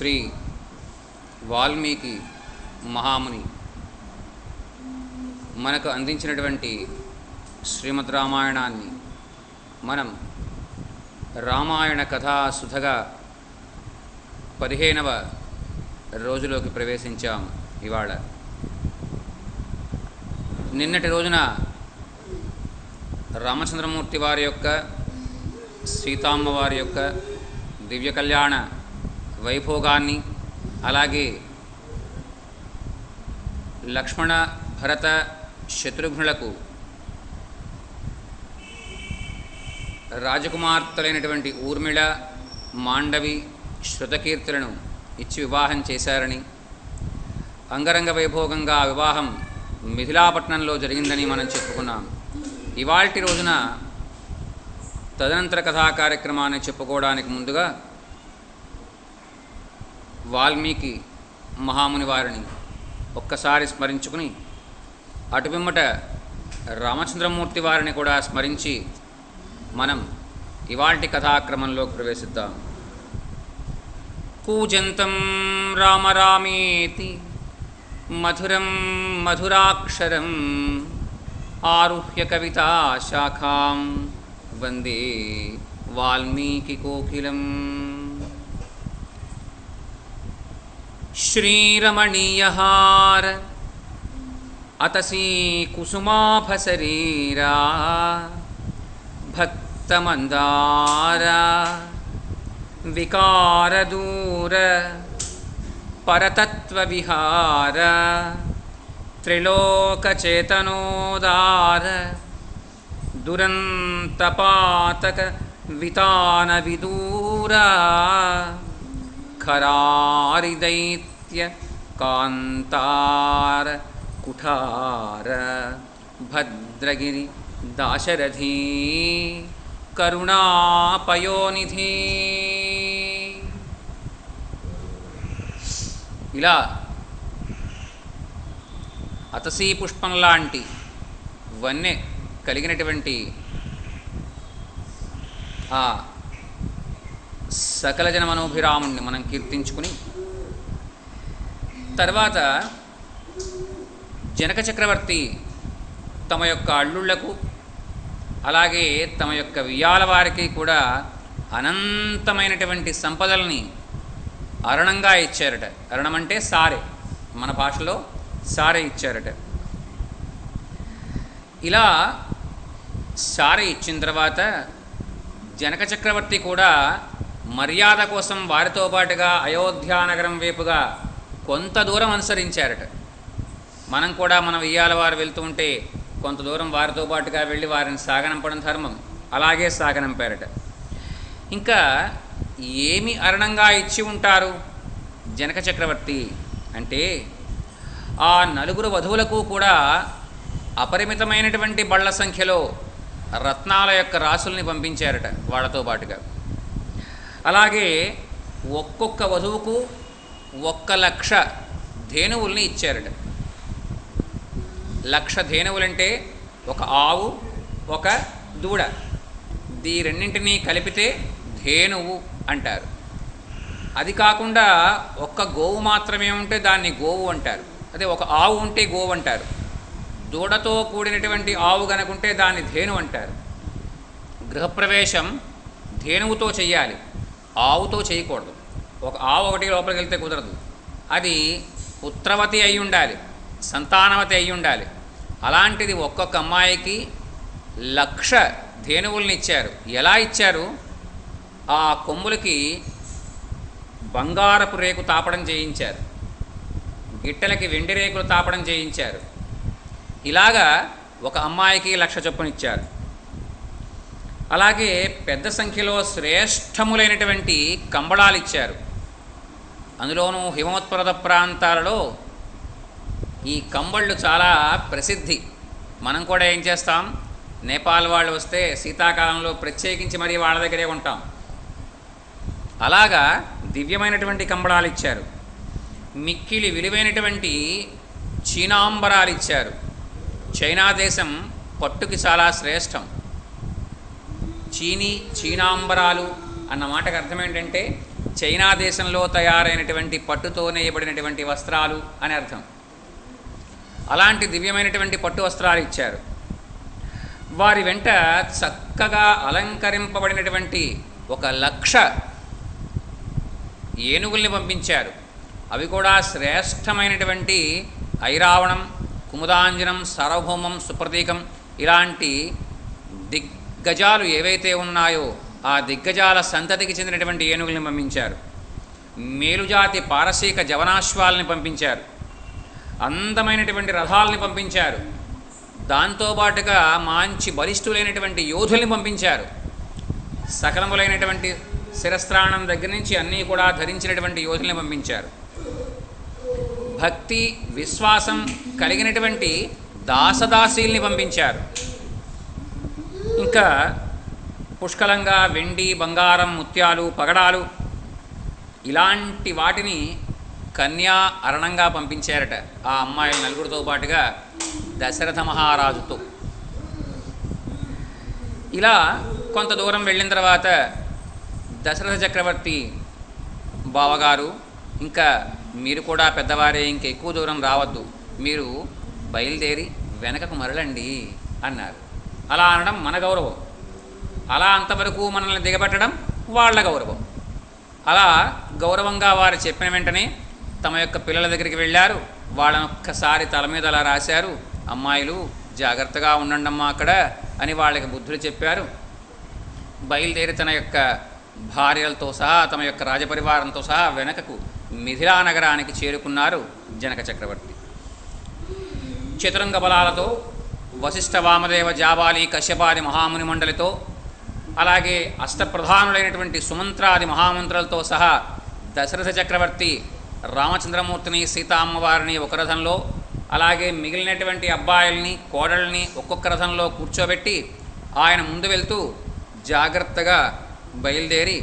శ్రీ వాల్మీకి మహాముని మనకు అందించినటువంటి శ్రీమద్ రామాయణాన్ని మనం రామాయణ కథా సుధగా 15వ రోజులోకి ప్రవేశించాం. ఇవాళ నిన్నటి రోజున రామచంద్రమూర్తి వారి యొక్క సీతమ్మ వారి యొక్క దివ్య కళ్యాణ వైభోగాన్ని, అలాగే లక్ష్మణ భరత శత్రుఘ్నులకు రాజకుమార్తెలైనటువంటి ఊర్మిళ, మాండవి, శృతకీర్తులను ఇచ్చి వివాహం చేశారని, అంగరంగ వైభోగంగా ఆ వివాహం మిథిలాపట్నంలో జరిగిందని మనం చెప్పుకున్నాం. ఇవాల్టి రోజున తదనంతర కథా కార్యక్రమాన్ని చెప్పుకోవడానికి ముందుగా వాల్మీకి మహాముని వారిని ఒక్కసారి స్మరించుకుని అటుపిమ్మట రామచంద్రమూర్తి వారిని కూడా స్మరించి మనం ఇవాల్టి కథాక్రమంలోకి ప్రవేశిద్దాం. కూజంతం రామ రామేతి మధురం మధురాక్షరం ఆరుహ్య కవితా శాఖాం వందే వాల్మీకి కోకిలం. శ్రీరమణీయహార అతసీ కుసుమాభశరీరా భక్తమందార వికారదూర పరతత్వవిహార త్రిలోకచేతనోదార దురంతపాతక వితాన విదూర ఖరారిదైత్య కాంతార కుఠార భద్రగిరి దాశరథీ కరుణాపయోనిధి. ఇలా అతసీ పుష్పం లాంటి వన్నె కలిగినటువంటి ఆ సకల జన మనోభిరాముణ్ణి మనం కీర్తించుకుని, తర్వాత జనక చక్రవర్తి తమ యొక్క అల్లుళ్లకు, అలాగే తమ యొక్క వియ్యాల వారికి కూడా అనంతమైనటువంటి సంపదల్ని అరణంగా ఇచ్చారట. అరణం అంటే సారె, మన భాషలో సారె ఇచ్చారట. ఇలా సారె ఇచ్చిన తర్వాత జనక చక్రవర్తి కూడా మర్యాద కోసం వారితో పాటుగా అయోధ్యానగరం వైపుగా కొంత దూరం అనుసరించారట. మనం కూడా మన వియ్యాల వారు వెళ్తూ ఉంటే కొంత దూరం వారితో పాటుగా వెళ్ళి వారిని సాగనంపడం ధర్మం. అలాగే సాగనంపారట. ఇంకా ఏమి అరణంగా ఇచ్చి ఉంటారు జనక చక్రవర్తి అంటే, ఆ నలుగురు వధువులకు కూడా అపరిమితమైనటువంటి బళ్ళ సంఖ్యలో రత్నాల యొక్క రాసుల్ని పంపించారట వాళ్ళతో పాటుగా. అలాగే ఒక్కొక్క వధువుకు 1,00,000 ధేనువుల్ని ఇచ్చారట. 1,00,000 ధేనువులంటే ఒక ఆవు, ఒక దూడ, ఈ రెండింటినీ కలిపితే ధేనువు అంటారు. అది కాకుండా ఒక్క గోవు మాత్రమే ఉంటే దాన్ని గోవు అంటారు. అదే ఒక ఆవు ఉంటే గోవు అంటారు. దూడతో కూడినటువంటి ఆవు గనుకుంటే దాన్ని ధేను అంటారు. గృహప్రవేశం ధేనువుతో చెయ్యాలి, ఆవుతో చేయకూడదు. ఒక ఆవు ఒకటి లోపలికి వెళ్తే కుదరదు. అది పుత్రవతి అయి ఉండాలి, సంతానవతి అయి ఉండాలి. అలాంటిది ఒక్కొక్క అమ్మాయికి 1,00,000 ధేనువుల్ని ఇచ్చారు. ఎలా ఇచ్చారు? ఆ కొమ్ములకి బంగారపు రేకు తాపడం చేయించారు, గిట్టెలకి వెండి రేకులు తాపడం చేయించారు. ఇలాగా ఒక అమ్మాయికి 1,00,000 చొప్పున ఇచ్చారు. అలాగే పెద్ద సంఖ్యలో శ్రేష్టములైనటువంటి కంబళాలు ఇచ్చారు. అందులోనూ హిమోత్పర్వత ప్రాంతాలలో ఈ కంబళ్ళు చాలా ప్రసిద్ధి. మనం కూడా ఏం చేస్తాం, నేపాల్ వాళ్ళు వస్తే శీతాకాలంలో ప్రత్యేకించి మరీ వాళ్ళ దగ్గరే ఉంటాం. అలాగా దివ్యమైనటువంటి కంబళాలు ఇచ్చారు. మిక్కిలి విలువైనటువంటి చీనాంబరాలు ఇచ్చారు. చైనా దేశం పట్టుకి చాలా శ్రేష్టం. చీనాంబరాలు అన్న మాటకు అర్థం ఏంటంటే చైనా దేశంలో తయారైనటువంటి పట్టుతో నేయబడినటువంటి వస్త్రాలు అని అర్థం. అలాంటి దివ్యమైనటువంటి పట్టు వస్త్రాలు ఇచ్చారు. వారి వెంట చక్కగా అలంకరింపబడినటువంటి 1,00,000 ఏనుగుల్ని పంపించారు. అవి కూడా శ్రేష్టమైనటువంటి ఐరావణం, కుముదాంజనం, సార్వభౌమం, సుప్రతీకం ఇలాంటి దిగ్గజాలు ఏవైతే ఉన్నాయో ఆ దిగ్గజాల సంతతికి చెందినటువంటి ఏనుగుల్ని పంపించారు. మేలుజాతి పారసీక జవనాశ్వాల్ని పంపించారు. అందమైనటువంటి రథాలని పంపించారు. దాంతోపాటుగా మంచి బలిష్ఠులైనటువంటి యోధుల్ని పంపించారు. సకలములైనటువంటి శిరస్త్రాణం దగ్గర నుంచి అన్నీ కూడా ధరించినటువంటి యోధుల్ని పంపించారు. భక్తి విశ్వాసం కలిగినటువంటి దాసదాసీల్ని పంపించారు. ఇంకా పుష్కలంగా వెండి, బంగారం, ముత్యాలు, పగడాలు ఇలాంటి వాటిని కన్యా అరణంగా పంపించారట ఆ అమ్మాయిల నలుగురితో పాటుగా దశరథ మహారాజుతో. ఇలా కొంత దూరం వెళ్ళిన తర్వాత దశరథ చక్రవర్తి, బావగారు ఇంకా మీరు కూడా పెద్దవారే, ఇంక ఎక్కువ దూరం రావద్దు, మీరు బయలుదేరి వెనకకు మరలండి అన్నారు. అలా అనడం మన గౌరవం, అలా అంతవరకు మనల్ని దిగబెట్టడం వాళ్ళ గౌరవం. అలా గౌరవంగా వారు చెప్పిన వెంటనే తమ యొక్క పిల్లల దగ్గరికి వెళ్ళారు. వాళ్ళని ఒక్కసారి తల మీద అలా రాశారు. అమ్మాయిలు జాగ్రత్తగా ఉండండమ్మా అక్కడ అని వాళ్ళకి బుద్ధులు చెప్పారు. బయలుదేరి తన యొక్క భార్యలతో సహా తమ యొక్క రాజపరివారంతో సహా వెనకకు మిథిలా నగరానికి చేరుకున్నారు జనక చక్రవర్తి. చతురంగ బలాలతో వశిష్ఠ, వామదేవ, జాబాలి, కశ్యపాది మహాముని మండలితో, అలాగే అష్టప్రధానులైనటువంటి సుమంత్రాది మహామంత్రులతో సహా దశరథ చక్రవర్తి రామచంద్రమూర్తిని, సీతామ్మవారిని ఒక రథంలో, అలాగే మిగిలినటువంటి అబ్బాయిల్ని, కోడల్ని ఒక్కొక్క రథంలో కూర్చోబెట్టి ఆయన ముందు వెళ్తూ జాగ్రత్తగా బయలుదేరి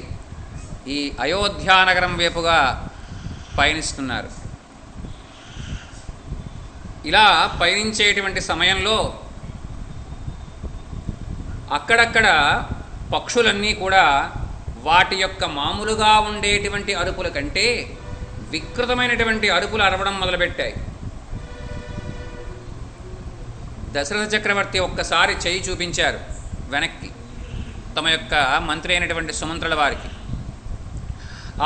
ఈ అయోధ్యానగరం వైపుగా పయనిస్తున్నారు. ఇలా పయనించేటువంటి సమయంలో అక్కడక్కడ పక్షులన్నీ కూడా వాటి యొక్క మామూలుగా ఉండేటువంటి అరుపుల కంటే వికృతమైనటువంటి అరుపులు అరవడం మొదలుపెట్టాయి. దశరథ చక్రవర్తి ఒక్కసారి చేయి చూపించారు వెనక్కి తమ యొక్క మంత్రి అయినటువంటి సుమంత్రుల వారికి.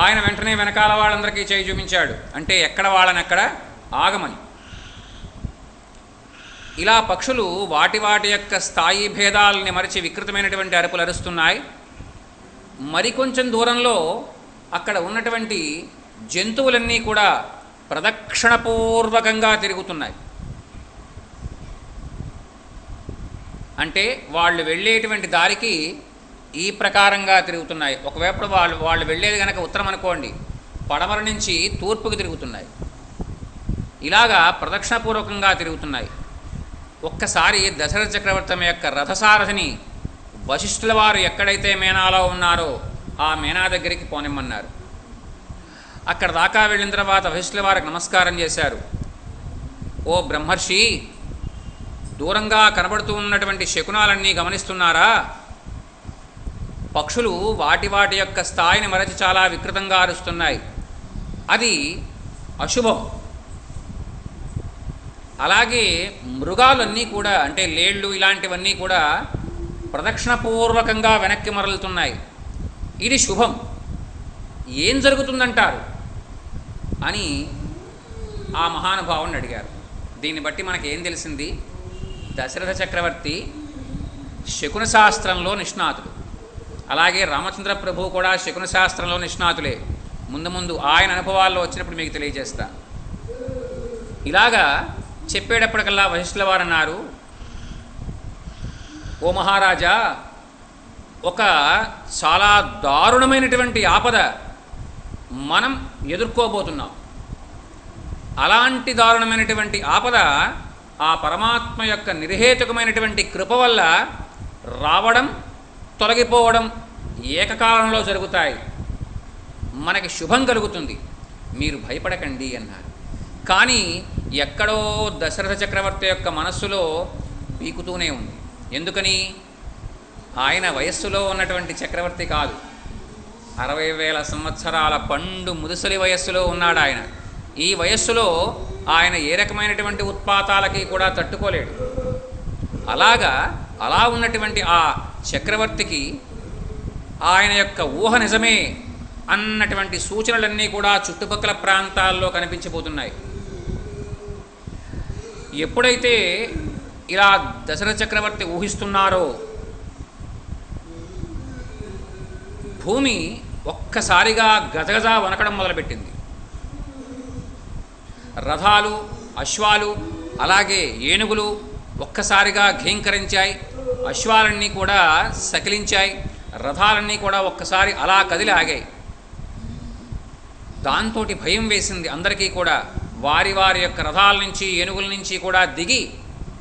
ఆయన వెంటనే వెనకాల వాళ్ళందరికీ చేయి చూపించాడు, అంటే ఎక్కడ వాళ్ళనెక్కడ ఆగమని. ఇలా పక్షులు వాటి వాటి యొక్క స్థాయి భేదాలని మరిచి వికృతమైనటువంటి అరుపులు అరుస్తున్నాయి. మరికొంచెం దూరంలో అక్కడ ఉన్నటువంటి జంతువులన్నీ కూడా ప్రదక్షిణపూర్వకంగా తిరుగుతున్నాయి. అంటే వాళ్ళు వెళ్ళేటువంటి దారికి ఈ ప్రకారంగా తిరుగుతున్నాయి. ఒకవేళ వాళ్ళు వెళ్ళేది కనుక ఉత్తరం అనుకోండి, పడమర నుంచి తూర్పుకు తిరుగుతున్నాయి. ఇలాగా ప్రదక్షిణపూర్వకంగా తిరుగుతున్నాయి. ఒక్కసారి దశరథ చక్రవర్తి యొక్క రథసారథిని వశిష్ఠుల వారు ఎక్కడైతే మేనాలో ఉన్నారో ఆ మేనా దగ్గరికి పోనిమ్మన్నారు. అక్కడ దాకా వెళ్ళిన తర్వాత వశిష్ఠుల వారికి నమస్కారం చేశారు. ఓ బ్రహ్మర్షి, దూరంగా కనబడుతూ ఉన్నటువంటి శకునాలన్నీ గమనిస్తున్నారా? పక్షులు వాటి వాటి యొక్క స్థాయిని మరచి చాలా వికృతంగా అరుస్తున్నాయి. అది అశుభం. అలాగే మృగాలన్నీ కూడా, అంటే లేళ్ళు ఇలాంటివన్నీ కూడా ప్రదక్షిణపూర్వకంగా వెనక్కి మరలుతున్నాయి. ఇది శుభం. ఏం జరుగుతుందంటారు అని ఆ మహానుభావుని అడిగారు. దీన్ని బట్టి మనకేం తెలిసింది? దశరథ చక్రవర్తి శకున శాస్త్రంలో నిష్ణాతుడు. అలాగే రామచంద్ర ప్రభు కూడా శకున శాస్త్రంలో నిష్ణాతులే. ముందు ముందు ఆయన అనుభవాల్లో వచ్చినప్పుడు మీకు తెలియజేస్తా. ఇలాగా చెప్పేటప్పటికల్లా వశిష్ఠుల వారు అన్నారు, ఓ మహారాజా, ఒక చాలా దారుణమైనటువంటి ఆపద మనం ఎదుర్కోబోతున్నాం. అలాంటి దారుణమైనటువంటి ఆపద ఆ పరమాత్మ యొక్క నిర్హేతుకమైనటువంటి కృప వల్ల రావడం, తొలగిపోవడం ఏకకాలంలో జరుగుతాయి. మనకి శుభం కలుగుతుంది, మీరు భయపడకండి అన్నారు. కానీ ఎక్కడో దశరథ చక్రవర్తి యొక్క మనస్సులో పీకుతూనే ఉంది. ఎందుకని? ఆయన వయస్సులో ఉన్నటువంటి చక్రవర్తి కాదు, 60,000 సంవత్సరాల పండు ముదుసలి వయస్సులో ఉన్నాడు ఆయన. ఈ వయస్సులో ఆయన ఏ రకమైనటువంటి ఉత్పాతాలకి కూడా తట్టుకోలేడు. అలా ఉన్నటువంటి ఆ చక్రవర్తికి ఆయన యొక్క ఊహ నిజమే అన్నటువంటి సూచనలన్నీ కూడా చుట్టుపక్కల ప్రాంతాల్లో కనిపించబోతున్నాయి. ఎప్పుడైతే ఇలా దశరథ చక్రవర్తి ఊహిస్తున్నారో భూమి ఒక్కసారిగా గజగజ వనకడం మొదలుపెట్టింది. రథాలు, అశ్వాలు, అలాగే ఏనుగులు ఒక్కసారిగా ఘీంకరించాయి. అశ్వాలన్నీ కూడా సకిలించాయి. రథాలన్నీ కూడా ఒక్కసారి అలా కదిలి ఆగాయి. దాంతో భయం వేసింది అందరికీ కూడా. వారి వారి యొక్క రథాల నుంచి, ఏనుగుల నుంచి కూడా దిగి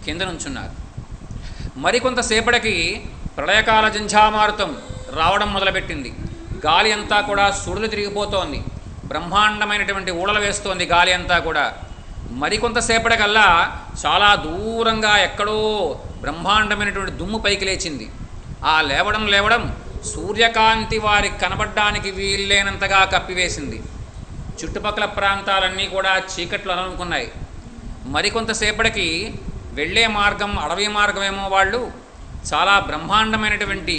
కింద నుంచున్నారు. మరికొంతసేపటికి ప్రళయకాల జంఝామారుతం రావడం మొదలుపెట్టింది. గాలి అంతా కూడా సుడులు తిరిగిపోతోంది. బ్రహ్మాండమైనటువంటి ఊడలు వేస్తోంది గాలి అంతా కూడా. మరికొంతసేపటికల్లా చాలా దూరంగా ఎక్కడో బ్రహ్మాండమైనటువంటి దుమ్ము పైకి లేచింది. ఆ లేవడం సూర్యకాంతి వారికి కనబడ్డానికి వీల్లేనంతగా కప్పివేసింది. చుట్టుపక్కల ప్రాంతాలన్నీ కూడా చీకట్లు అనుకున్నాయి. మరికొంతసేపటికి వెళ్ళే మార్గం అడవి మార్గమేమో, వాళ్ళు చాలా బ్రహ్మాండమైనటువంటి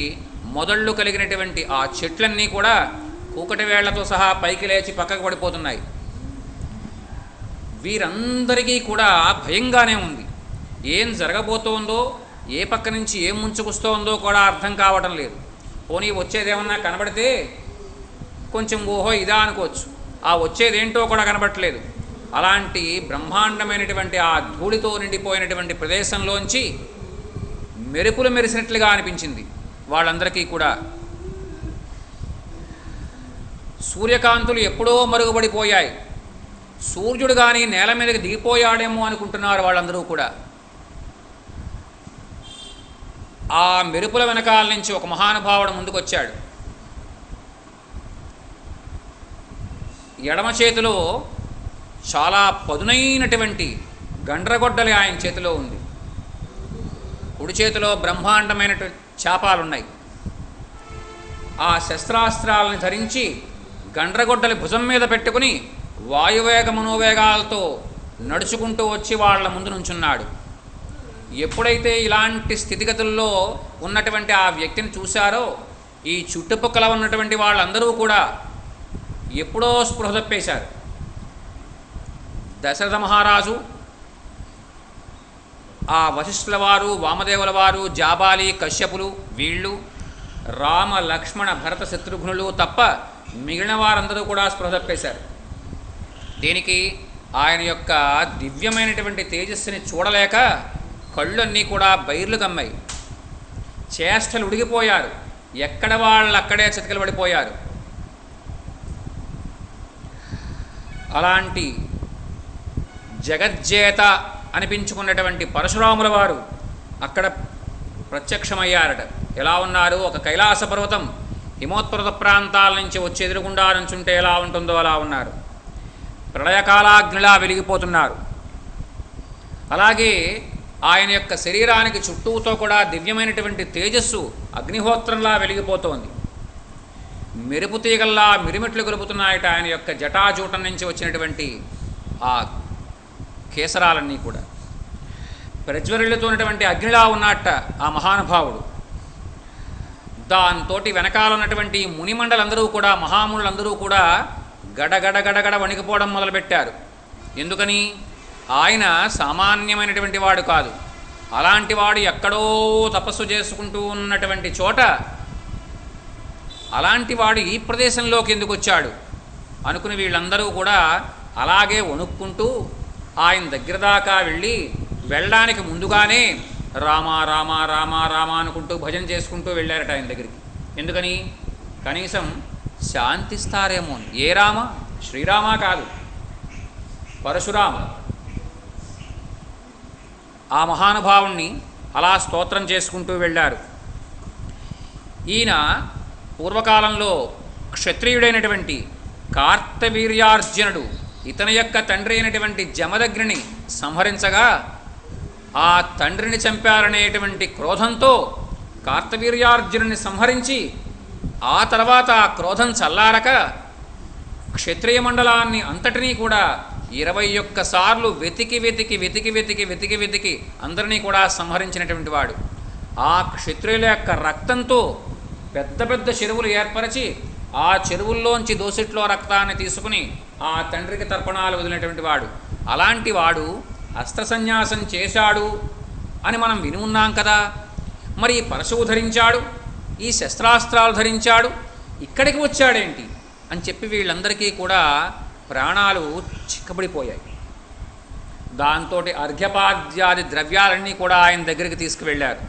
మొదళ్ళు కలిగినటువంటి ఆ చెట్లన్నీ కూడా కూకటి వేళ్లతో సహా పైకి లేచి పక్కకు పడిపోతున్నాయి. వీరందరికీ కూడా భయంగానే ఉంది. ఏం జరగబోతోందో, ఏ పక్క నుంచి ఏం ముంచుకొస్తోందో కూడా అర్థం కావటం లేదు. పోనీ వచ్చేదేమన్నా కనబడితే కొంచెం ఓహో ఇదా అనుకోవచ్చు. ఆ వచ్చేదేంటో కూడా కనబడట్లేదు. అలాంటి బ్రహ్మాండమైనటువంటి ఆ ధూళితో నిండిపోయినటువంటి ప్రదేశంలోంచి మెరుపులు మెరిసినట్లుగా అనిపించింది వాళ్ళందరికీ కూడా. సూర్యకాంతులు ఎప్పుడో మరుగుపడిపోయాయి. సూర్యుడు కానీ నేల మీదకి దిగిపోయాడేమో అనుకుంటున్నారు వాళ్ళందరూ కూడా. ఆ మెరుపుల వెనకాల నుంచి ఒక మహానుభావుడు ముందుకొచ్చాడు. ఎడమ చేతిలో చాలా పదునైనటువంటి గండ్రగొడ్డలి ఆయన చేతిలో ఉంది. కుడి చేతిలో బ్రహ్మాండమైనటువంటి చాపాలున్నాయి. ఆ శస్త్రాస్త్రాలను ధరించి గండ్రగొడ్డలి భుజం మీద పెట్టుకుని వాయువేగ మనోవేగాలతో నడుచుకుంటూ వచ్చి వాళ్ళ ముందు నుంచున్నాడు. ఎప్పుడైతే ఇలాంటి స్థితిగతుల్లో ఉన్నటువంటి ఆ వ్యక్తిని చూశారో ఈ చుట్టుపక్కల ఉన్నటువంటి వాళ్ళందరూ కూడా ఎప్పుడో స్పృహ తప్పేశారు. దశరథ మహారాజు, ఆ వశిష్ఠుల వారు, వామదేవుల వారు, జాబాలి, కశ్యపులు, వీళ్ళు రామ, లక్ష్మణ, భరత, శత్రుఘ్నులు తప్ప మిగిలిన వారందరూ కూడా స్పృహ తప్పేశారు. దీనికి ఆయన యొక్క దివ్యమైనటువంటి తేజస్సుని చూడలేక కళ్ళన్నీ కూడా బైర్లు కమ్మాయి. చేష్టలు ఉడిగిపోయారు. ఎక్కడ వాళ్ళు అక్కడే చితకలు పడిపోయారు. అలాంటి జగజ్జేత అనిపించుకున్నటువంటి పరశురాముల వారు అక్కడ ప్రత్యక్షమయ్యారట. ఎలా ఉన్నారు? ఒక కైలాస పర్వతం హిమోత్పర్వత ప్రాంతాల నుంచి వచ్చి ఎదురుగుండా నుంచుంటే ఎలా ఉంటుందో అలా ఉన్నారు. ప్రళయకాలాగ్నిలా వెలిగిపోతున్నారు. అలాగే ఆయన యొక్క శరీరానికి చుట్టూతో కూడా దివ్యమైనటువంటి తేజస్సు అగ్నిహోత్రంలా వెలిగిపోతోంది. మెరుపు తీగల్లా మిరిమిట్లు గలుపుతున్నాయట ఆయన యొక్క జటాజూటం నుంచి వచ్చినటువంటి ఆ కేసరాలన్నీ కూడా. ప్రజ్వరిల్లుతున్నటువంటి అగ్నిలా ఉన్నట్ట ఆ మహానుభావుడు. దాంతో వెనకాల ఉన్నటువంటి మునిమండలందరూ కూడా, మహామునులందరూ కూడా గడగడ వణికిపోవడం మొదలుపెట్టారు. ఎందుకని? ఆయన సామాన్యమైనటువంటి వాడు కాదు. అలాంటి వాడు ఎక్కడో తపస్సు చేసుకుంటూ ఉన్నటువంటి చోట అలాంటి వాడు ఈ ప్రదేశంలోకి ఎందుకు వచ్చాడు అనుకుని వీళ్ళందరూ కూడా అలాగే వణుక్కుంటూ ఆయన దగ్గర దాకా వెళ్ళడానికి ముందుగానే రామ రామ రామ రామ అనుకుంటూ భజన చేసుకుంటూ వెళ్ళారట ఆయన దగ్గరికి. ఎందుకని? కనీసం శాంతిస్తారేమో. ఏ రామ? శ్రీరామ కాదు, పరశురామ. ఆ మహానుభావుణ్ణి అలా స్తోత్రం చేసుకుంటూ వెళ్ళారు. ఈయన పూర్వకాలంలో క్షత్రియుడైనటువంటి కార్తవీర్యార్జునుడు ఇతని యొక్క తండ్రి అయినటువంటి జమదగ్నిని సంహరించగా ఆ తండ్రిని చంపారనేటువంటి క్రోధంతో కార్తవీర్యార్జునుని సంహరించి ఆ తర్వాత ఆ క్రోధం చల్లారక క్షత్రియ మండలాన్ని అంతటినీ కూడా 21 సార్లు వెతికి అందరినీ కూడా సంహరించినటువంటి వాడు. ఆ క్షత్రియుల యొక్క రక్తంతో పెద్ద పెద్ద చెరువులు ఏర్పరిచి ఆ చెరువుల్లోంచి దోసిట్లో రక్తాన్ని తీసుకుని ఆ తండ్రికి తర్పణాలు వదిలినటువంటి వాడు. అలాంటి వాడు అస్త్ర సన్యాసం చేశాడు అని మనం విని ఉన్నాం కదా. మరి పరశువు ధరించాడు, ఈ శస్త్రాస్త్రాలు ధరించాడు, ఇక్కడికి వచ్చాడేంటి అని చెప్పి వీళ్ళందరికీ కూడా ప్రాణాలు చిక్కబడిపోయాయి. దాంతో అర్ఘ్యపాద్యాది ద్రవ్యాలన్నీ కూడా ఆయన దగ్గరికి తీసుకువెళ్ళారు.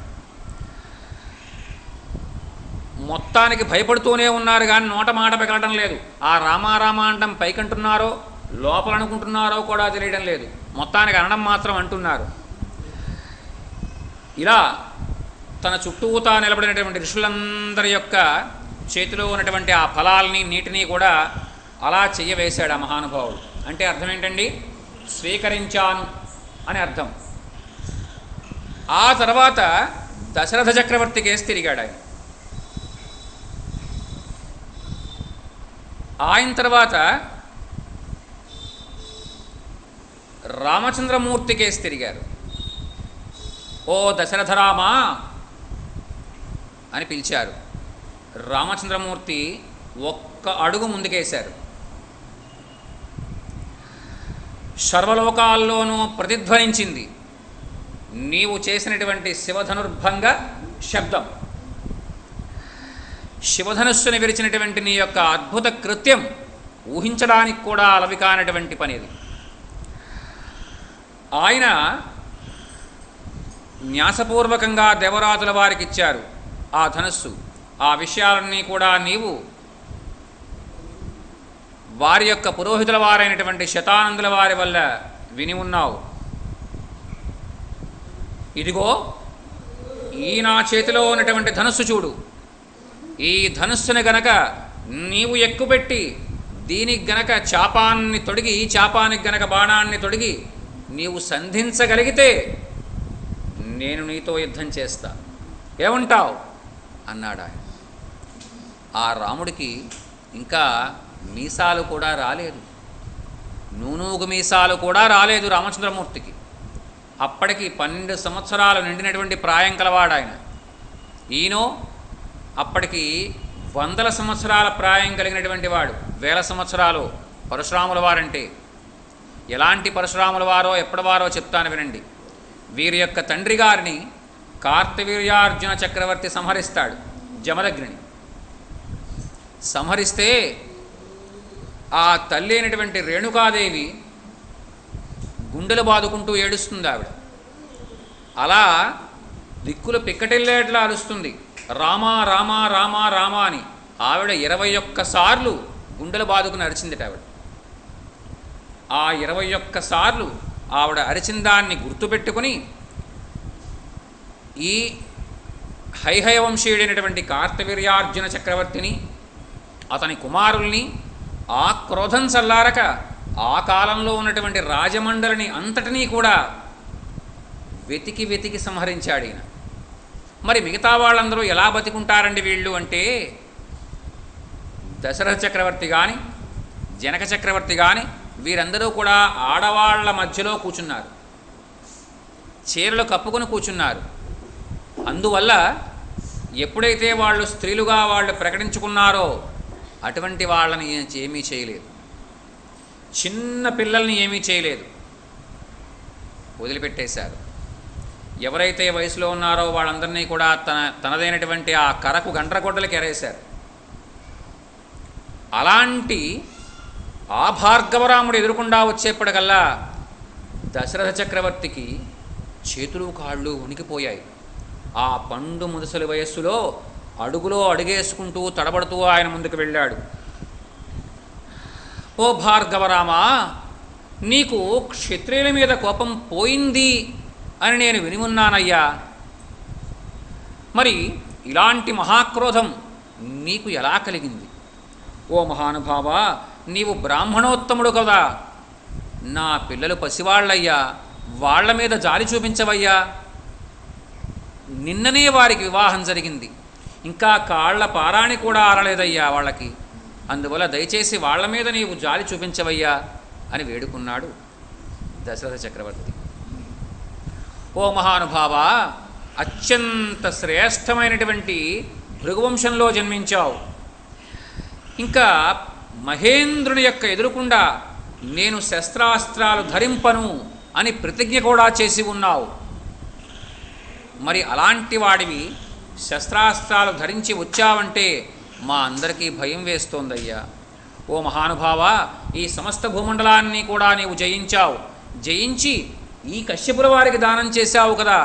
మొత్తానికి భయపడుతూనే ఉన్నారు కానీ నోట మాట పెగలడం లేదు. ఆ రామారామ అండం పైకంటున్నారో లోపల అనుకుంటున్నారో కూడా తెలియడం లేదు. మొత్తానికి అనడం మాత్రం అంటున్నారు. ఇలా తన చుట్టూతా నిలబడినటువంటి ఋషులందరి యొక్క చేతిలో ఉన్నటువంటి ఆ ఫలాల్ని నీటిని కూడా అలా చెయ్యవేశాడు ఆ మహానుభావుడు. అంటే అర్థం ఏంటండి? స్వీకరించాను అని అర్థం. ఆ తర్వాత దశరథ చక్రవర్తి కేసి తిరిగాడు ఆయన. ఆయన తర్వాత రామచంద్రమూర్తి కేసి తిరిగారు. ఓ దశరథరామా అని పిలిచారు. రామచంద్రమూర్తి ఒక్క అడుగు ముందుకేశారు. సర్వలోకాల్లోనూ ప్రతిధ్వనించింది నీవు చేసినటువంటి శివధనుర్భంగ శబ్దం. శివధనుస్సుని విరిచినటువంటి నీ యొక్క అద్భుత కృత్యం ఊహించడానికి కూడా అలవి కానటువంటి పని ఇది. ఆయన న్యాసపూర్వకంగా దేవరాజుల వారికి ఇచ్చారు ఆ ధనుస్సు. ఆ విషయాలన్నీ కూడా నీవు వారి యొక్క పురోహితుల వారైనటువంటి శతానందుల వారి వల్ల విని ఉన్నావు. ఇదిగో ఈ నా చేతిలో ఉన్నటువంటి ధనుస్సు చూడు. ఈ ధనుస్సుని గనక నీవు ఎక్కుపెట్టి దీనికి గనక చాపాన్ని తొడిగి, ఈ చాపానికి గనక బాణాన్ని తొడిగి నీవు సంధించగలిగితే నేను నీతో యుద్ధం చేస్తా, ఏమంటావు అన్నాడు ఆయన. ఆ రాముడికి ఇంకా మీసాలు కూడా రాలేదు, నూనూగు మీసాలు కూడా రాలేదు రామచంద్రమూర్తికి. అప్పటికి 12 సంవత్సరాలు నిండినటువంటి ప్రాయం కలవాడు ఆయన. ఈయనో అప్పటికి 100 సంవత్సరాల ప్రాయం కలిగినటువంటి వాడు. 1000 సంవత్సరాలు పరశురాముల వారంటే. ఎలాంటి పరశురాముల వారో ఎప్పటి వారో చెప్తాను వినండి. వీరి యొక్క తండ్రి గారిని కార్తవీర్యార్జున చక్రవర్తి సంహరిస్తాడు. జమదగ్నిని సంహరిస్తే ఆ తల్లి అయినటువంటి రేణుకాదేవి గుండెలు బాదుకుంటూ ఏడుస్తుంది ఆవిడ. అలా దిక్కులు పిక్కటిల్లేట్లా అరుస్తుంది, రామా రామా రామా రామా అని. ఆవిడ 21 సార్లు గుండెలు బాదుకుని అరిచిందిట ఆవిడ. ఆ 21 సార్లు ఆవిడ అరిచిన దాన్ని గుర్తుపెట్టుకుని ఈ హైహయవంశీయుడైనటువంటి కార్తవీర్యార్జున చక్రవర్తిని, అతని కుమారుల్ని ఆ క్రోధం చల్లారక ఆ కాలంలో ఉన్నటువంటి రాజమండలిని అంతటినీ కూడా వెతికి సంహరించాడు ఈయన. మరి మిగతా వాళ్ళందరూ ఎలా బతికుంటారండి వీళ్ళు అంటే, దశరథ చక్రవర్తి కానీ జనక చక్రవర్తి కానీ వీరందరూ కూడా ఆడవాళ్ల మధ్యలో కూర్చున్నారు, చీరలు కప్పుకొని కూర్చున్నారు. అందువల్ల ఎప్పుడైతే వాళ్ళు స్త్రీలుగా వాళ్ళు ప్రకటించుకున్నారో అటువంటి వాళ్ళని ఏమీ చేయలేదు, చిన్న పిల్లల్ని ఏమీ చేయలేదు, వదిలిపెట్టేశారు. ఎవరైతే వయసులో ఉన్నారో వాళ్ళందరినీ కూడా తనదైనటువంటి ఆ కరకు గండ్రగొడ్డలకి ఎరేశారు. అలాంటి ఆ భార్గవరాముడు ఎదురుకుండా వచ్చేప్పటికల్లా దశరథ చక్రవర్తికి చేతులు కాళ్ళు వణికిపోయాయి. ఆ పండు ముదసలి వయస్సులో అడుగులో అడుగేసుకుంటూ తడబడుతూ ఆయన ముందుకు వెళ్ళాడు. ఓ భార్గవరామా, నీకు క్షత్రియుల మీద కోపం పోయింది అని నేను విని ఉన్నానయ్యా. మరి ఇలాంటి మహాక్రోధం నీకు ఎలా కలిగింది? ఓ మహానుభావ, నీవు బ్రాహ్మణోత్తముడు కదా, నా పిల్లలు పసివాళ్ళయ్యా, వాళ్ల మీద జాలి చూపించవయ్యా. నిన్ననే వారికి వివాహం జరిగింది, ఇంకా కాళ్ల పారాణి కూడా ఆరలేదయ్యా వాళ్ళకి. అందువల్ల దయచేసి వాళ్ళ మీద నీవు జాలి చూపించవయ్యా అని వేడుకున్నాడు దశరథ చక్రవర్తి. ఓ మహానుభావ, అత్యంత శ్రేష్టమైనటువంటి భృగువంశంలో జన్మించావు. ఇంకా మహేంద్రుని యొక్క ఎదురుకుండా నేను శస్త్రాస్త్రాలు ధరింపను అని ప్రతిజ్ఞ కూడా చేసి ఉన్నావు. మరి అలాంటి వాడివి శస్త్రాస్త్రాలు ధరించి వచ్చావంటే మా అందరికీ భయం వేస్తోందయ్యా. ఓ మహానుభావ, ఈ సమస్త భూమండలాన్ని కూడా నీవు జయించావు. జయించి ఈ కశ్యపుల వారికి దానం చేశావు కదా,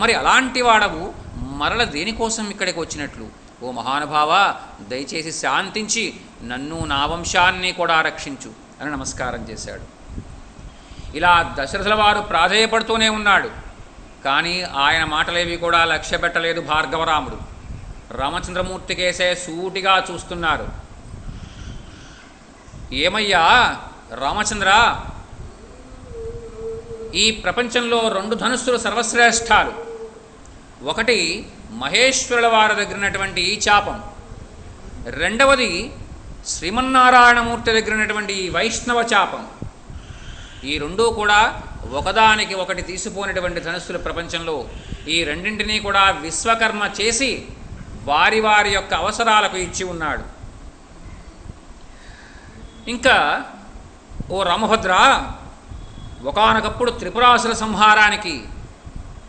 మరి అలాంటి వాడవు మరల దేనికోసం ఇక్కడికి వచ్చినట్లు? ఓ మహానుభావ, దయచేసి శాంతించి నన్ను నా వంశాన్ని కూడా రక్షించు అని నమస్కారం చేశాడు. ఇలా దశరథుల వారు ప్రాధేయపడుతూనే ఉన్నాడు. కానీ ఆయన మాటలేవి కూడా లక్ష్య పెట్టలేదు భార్గవరాముడు. రామచంద్రమూర్తి కేసే సూటిగా చూస్తున్నారు. ఏమయ్యా రామచంద్ర, ఈ ప్రపంచంలో 2 ధనుస్సులు సర్వశ్రేష్ఠాలు. ఒకటి మహేశ్వరుల వారి దగ్గర ఉన్నటువంటి ఈ చాపం, రెండవది శ్రీమన్నారాయణమూర్తి దగ్గర ఉన్నటువంటి ఈ వైష్ణవ చాపం. ఈ రెండూ కూడా ఒకదానికి ఒకటి తీసిపోయినటువంటి ధనుస్సులు ప్రపంచంలో. ఈ రెండింటినీ కూడా విశ్వకర్మ చేసి వారి వారి యొక్క అవసరాలకు ఇచ్చి ఉన్నాడు. ఇంకా ఓ రామభద్ర, ఒకానొకప్పుడు త్రిపురాసుర సంహారానికి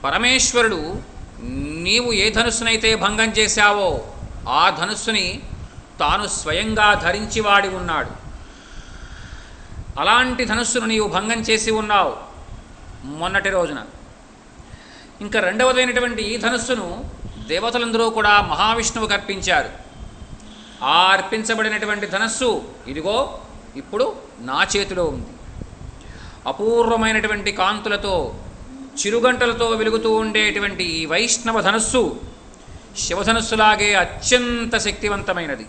పరమేశ్వరుడు నీవు ఏ ధనుస్సునైతే భంగం చేశావో ఆ ధనుస్సుని తాను స్వయంగా ధరించి వాడి ఉన్నాడు. అలాంటి ధనుస్సును నీవు భంగం చేసి ఉన్నావు మొన్నటి రోజున. ఇంకా రెండవదైనటువంటి ఈ ధనుస్సును దేవతలందరూ కూడా మహావిష్ణువుకు అర్పించారు. ఆ అర్పించబడినటువంటి ధనస్సు ఇదిగో ఇప్పుడు నా చేతిలో ఉంది. అపూర్వమైనటువంటి కాంతులతో చిరుగంటలతో వెలుగుతూ ఉండేటువంటి ఈ వైష్ణవ ధనస్సు శివధనస్సులాగే అత్యంత శక్తివంతమైనది.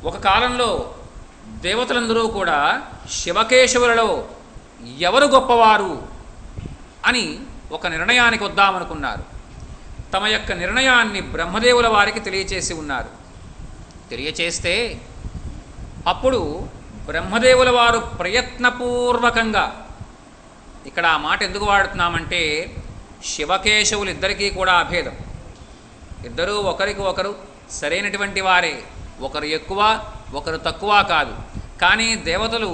ఒక కాలంలో దేవతలందరూ కూడా శివకేశవులలో ఎవరు గొప్పవారు అని ఒక నిర్ణయానికి వద్దామనుకున్నారు. తమ యొక్క నిర్ణయాన్ని బ్రహ్మదేవుల వారికి తెలియచేసి ఉన్నారు. తెలియచేస్తే అప్పుడు బ్రహ్మదేవుల వారు ప్రయత్నపూర్వకంగా, ఇక్కడ ఆ మాట ఎందుకు వాడుతున్నామంటే శివకేశవులు ఇద్దరికీ కూడా అభేదం. ఇద్దరూ ఒకరికి ఒకరు సరైనటువంటి వారే, ఒకరు ఎక్కువ ఒకరు తక్కువ కాదు. కానీ దేవతలు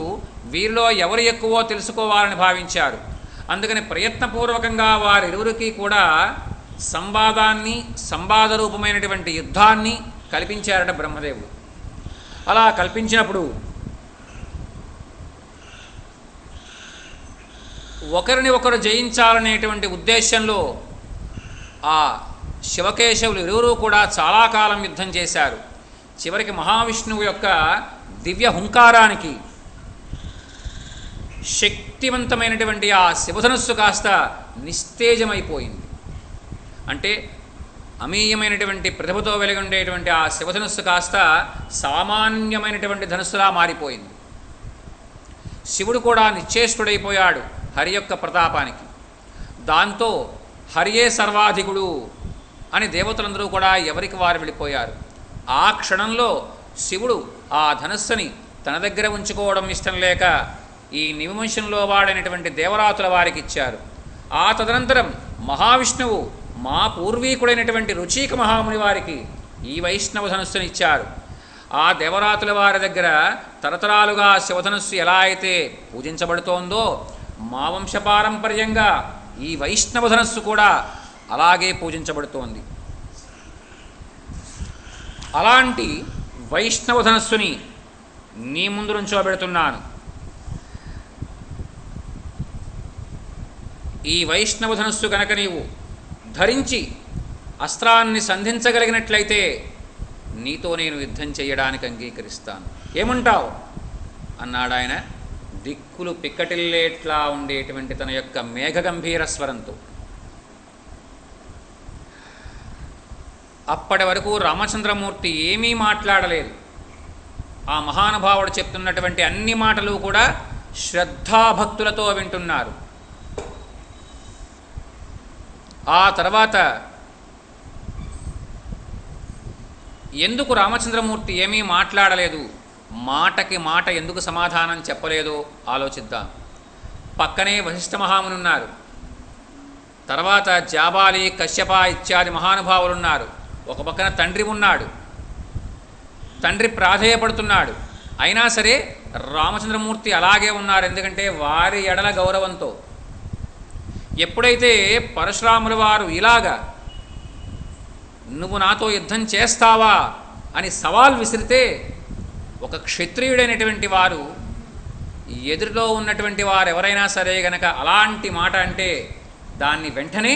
వీరిలో ఎవరు ఎక్కువో తెలుసుకోవాలని భావించారు. అందుకని ప్రయత్నపూర్వకంగా వారిరువురికి కూడా సంవాద రూపమైనటువంటి యుద్ధాన్ని కల్పించారట బ్రహ్మదేవుడు. అలా కల్పించినప్పుడు ఒకరిని ఒకరు జయించాలనేటువంటి ఉద్దేశంలో ఆ శివకేశవులు ఇరువురు కూడా చాలా కాలం యుద్ధం చేశారు. చివరికి మహావిష్ణువు యొక్క దివ్య హుంకారానికి శక్తివంతమైనటువంటి ఆ శివధనుస్సు కాస్త నిస్తేజమైపోయింది. అంటే అమీయమైనటువంటి ప్రతిభతో వెలిగి ఉండేటువంటి ఆ శివధనుస్సు కాస్త సామాన్యమైనటువంటి ధనుస్సులా మారిపోయింది. శివుడు కూడా నిశ్చేష్టుడైపోయాడు హరి యొక్క ప్రతాపానికి. దాంతో హరియే సర్వాధికుడు అని దేవతలందరూ కూడా ఎవరికి వారు వెళ్ళిపోయారు. ఆ క్షణంలో శివుడు ఆ ధనస్సుని తన దగ్గర ఉంచుకోవడం ఇష్టం లేక ఈ నివంశంలో వాడైనటువంటి దేవరాతుల వారికి ఇచ్చారు. ఆ తదనంతరం మహావిష్ణువు మా పూర్వీకుడైనటువంటి రుచీక మహాముని వారికి ఈ వైష్ణవ ధనుస్సుని ఇచ్చారు. ఆ దేవరాతుల వారి దగ్గర తరతరాలుగా శివధనుస్సు ఎలా అయితే పూజించబడుతోందో మా వంశపారంపర్యంగా ఈ వైష్ణవ ధనుస్సు కూడా అలాగే పూజించబడుతోంది. అలాంటి వైష్ణవ ధనస్సుని నీ ముందు నుంచోబెడుతున్నాను. ఈ వైష్ణవ ధనస్సు కనుక నీవు ధరించి అస్త్రాన్ని సంధించగలిగినట్లయితే నీతో నేను యుద్ధం చేయడానికి అంగీకరిస్తాను. ఏమంటావు అన్నాడు ఆయన దిక్కులు పిక్కటిల్లేట్లా ఉండేటువంటి తన యొక్క మేఘగంభీర స్వరంతో. అప్పటి వరకు రామచంద్రమూర్తి ఏమీ మాట్లాడలేదు. ఆ మహానుభావుడు చెప్తున్నటువంటి అన్ని మాటలు కూడా శ్రద్ధాభక్తులతో వింటున్నారు. ఆ తర్వాత ఎందుకు రామచంద్రమూర్తి ఏమీ మాట్లాడలేదు, మాటకి మాట ఎందుకు సమాధానం చెప్పలేదో ఆలోచిద్దాం. పక్కనే వశిష్ఠ మహాముని ఉన్నారు, తర్వాత జాబాలి, కశ్యప ఇత్యాది మహానుభావులున్నారు, ఒక పక్కన తండ్రి ఉన్నాడు, తండ్రి ప్రాధేయపడుతున్నాడు. అయినా సరే రామచంద్రమూర్తి అలాగే ఉన్నారు. ఎందుకంటే వారి ఎడల గౌరవంతో. ఎప్పుడైతే పరశురాముల వారు ఇలాగా నువ్వు నాతో యుద్ధం చేస్తావా అని సవాల్ విసిరితే, ఒక క్షత్రియుడైనటువంటి వారు ఎదురులో ఉన్నటువంటి వారు ఎవరైనా సరే గనక అలాంటి మాట అంటే దాన్ని వెంటనే